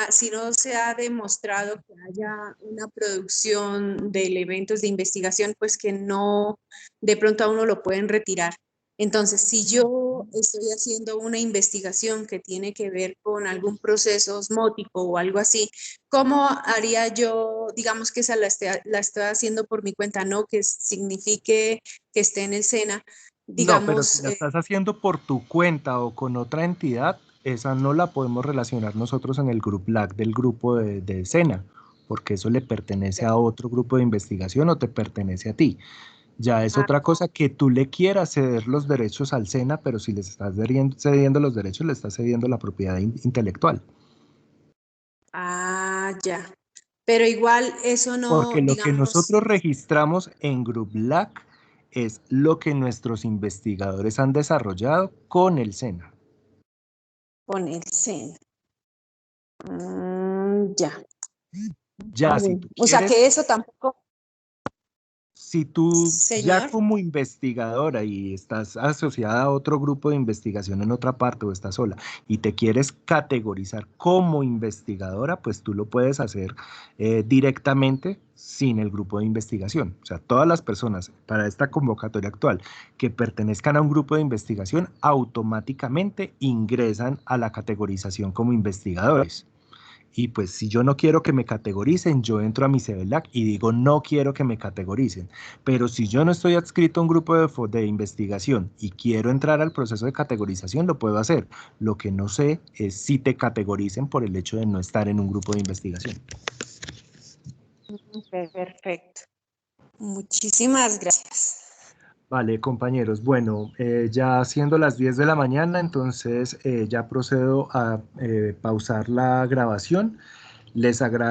se ha demostrado que haya una producción de elementos de investigación, pues que no, de pronto a uno lo pueden retirar. Entonces, si yo estoy haciendo una investigación que tiene que ver con algún proceso osmótico o algo así, ¿cómo haría yo, digamos que esa la estoy haciendo por mi cuenta, no que signifique que esté en el SENA? Digamos, no, pero si la estás haciendo por tu cuenta o con otra entidad, esa no la podemos relacionar nosotros en el Group LAC del grupo de SENA, porque eso le pertenece a otro grupo de investigación o te pertenece a ti. Ya es otra cosa que tú le quieras ceder los derechos al SENA, pero si les estás cediendo los derechos, le estás cediendo la propiedad intelectual. Ah, ya. Pero igual eso no, porque lo digamos, que nosotros registramos en Group LAC es lo que nuestros investigadores han desarrollado con el SENA. Con el SENA. Ya. Ya, si tú o sea quieres, que eso tampoco. si tú ya Señor. como investigadora y estás asociada a otro grupo de investigación en otra parte o estás sola y te quieres categorizar como investigadora, pues tú lo puedes hacer directamente sin el grupo de investigación. O sea, todas las personas para esta convocatoria actual que pertenezcan a un grupo de investigación automáticamente ingresan a la categorización como investigadores. Y pues si yo no quiero que me categoricen, yo entro a mi CEVELAC y digo no quiero que me categoricen. Pero si yo no estoy adscrito a un grupo de investigación y quiero entrar al proceso de categorización, lo puedo hacer. Lo que no sé es si te categoricen por el hecho de no estar en un grupo de investigación. Perfecto. Muchísimas gracias. Vale, compañeros. Bueno, ya siendo las 10 de la mañana, entonces ya procedo a pausar la grabación. Les agradezco.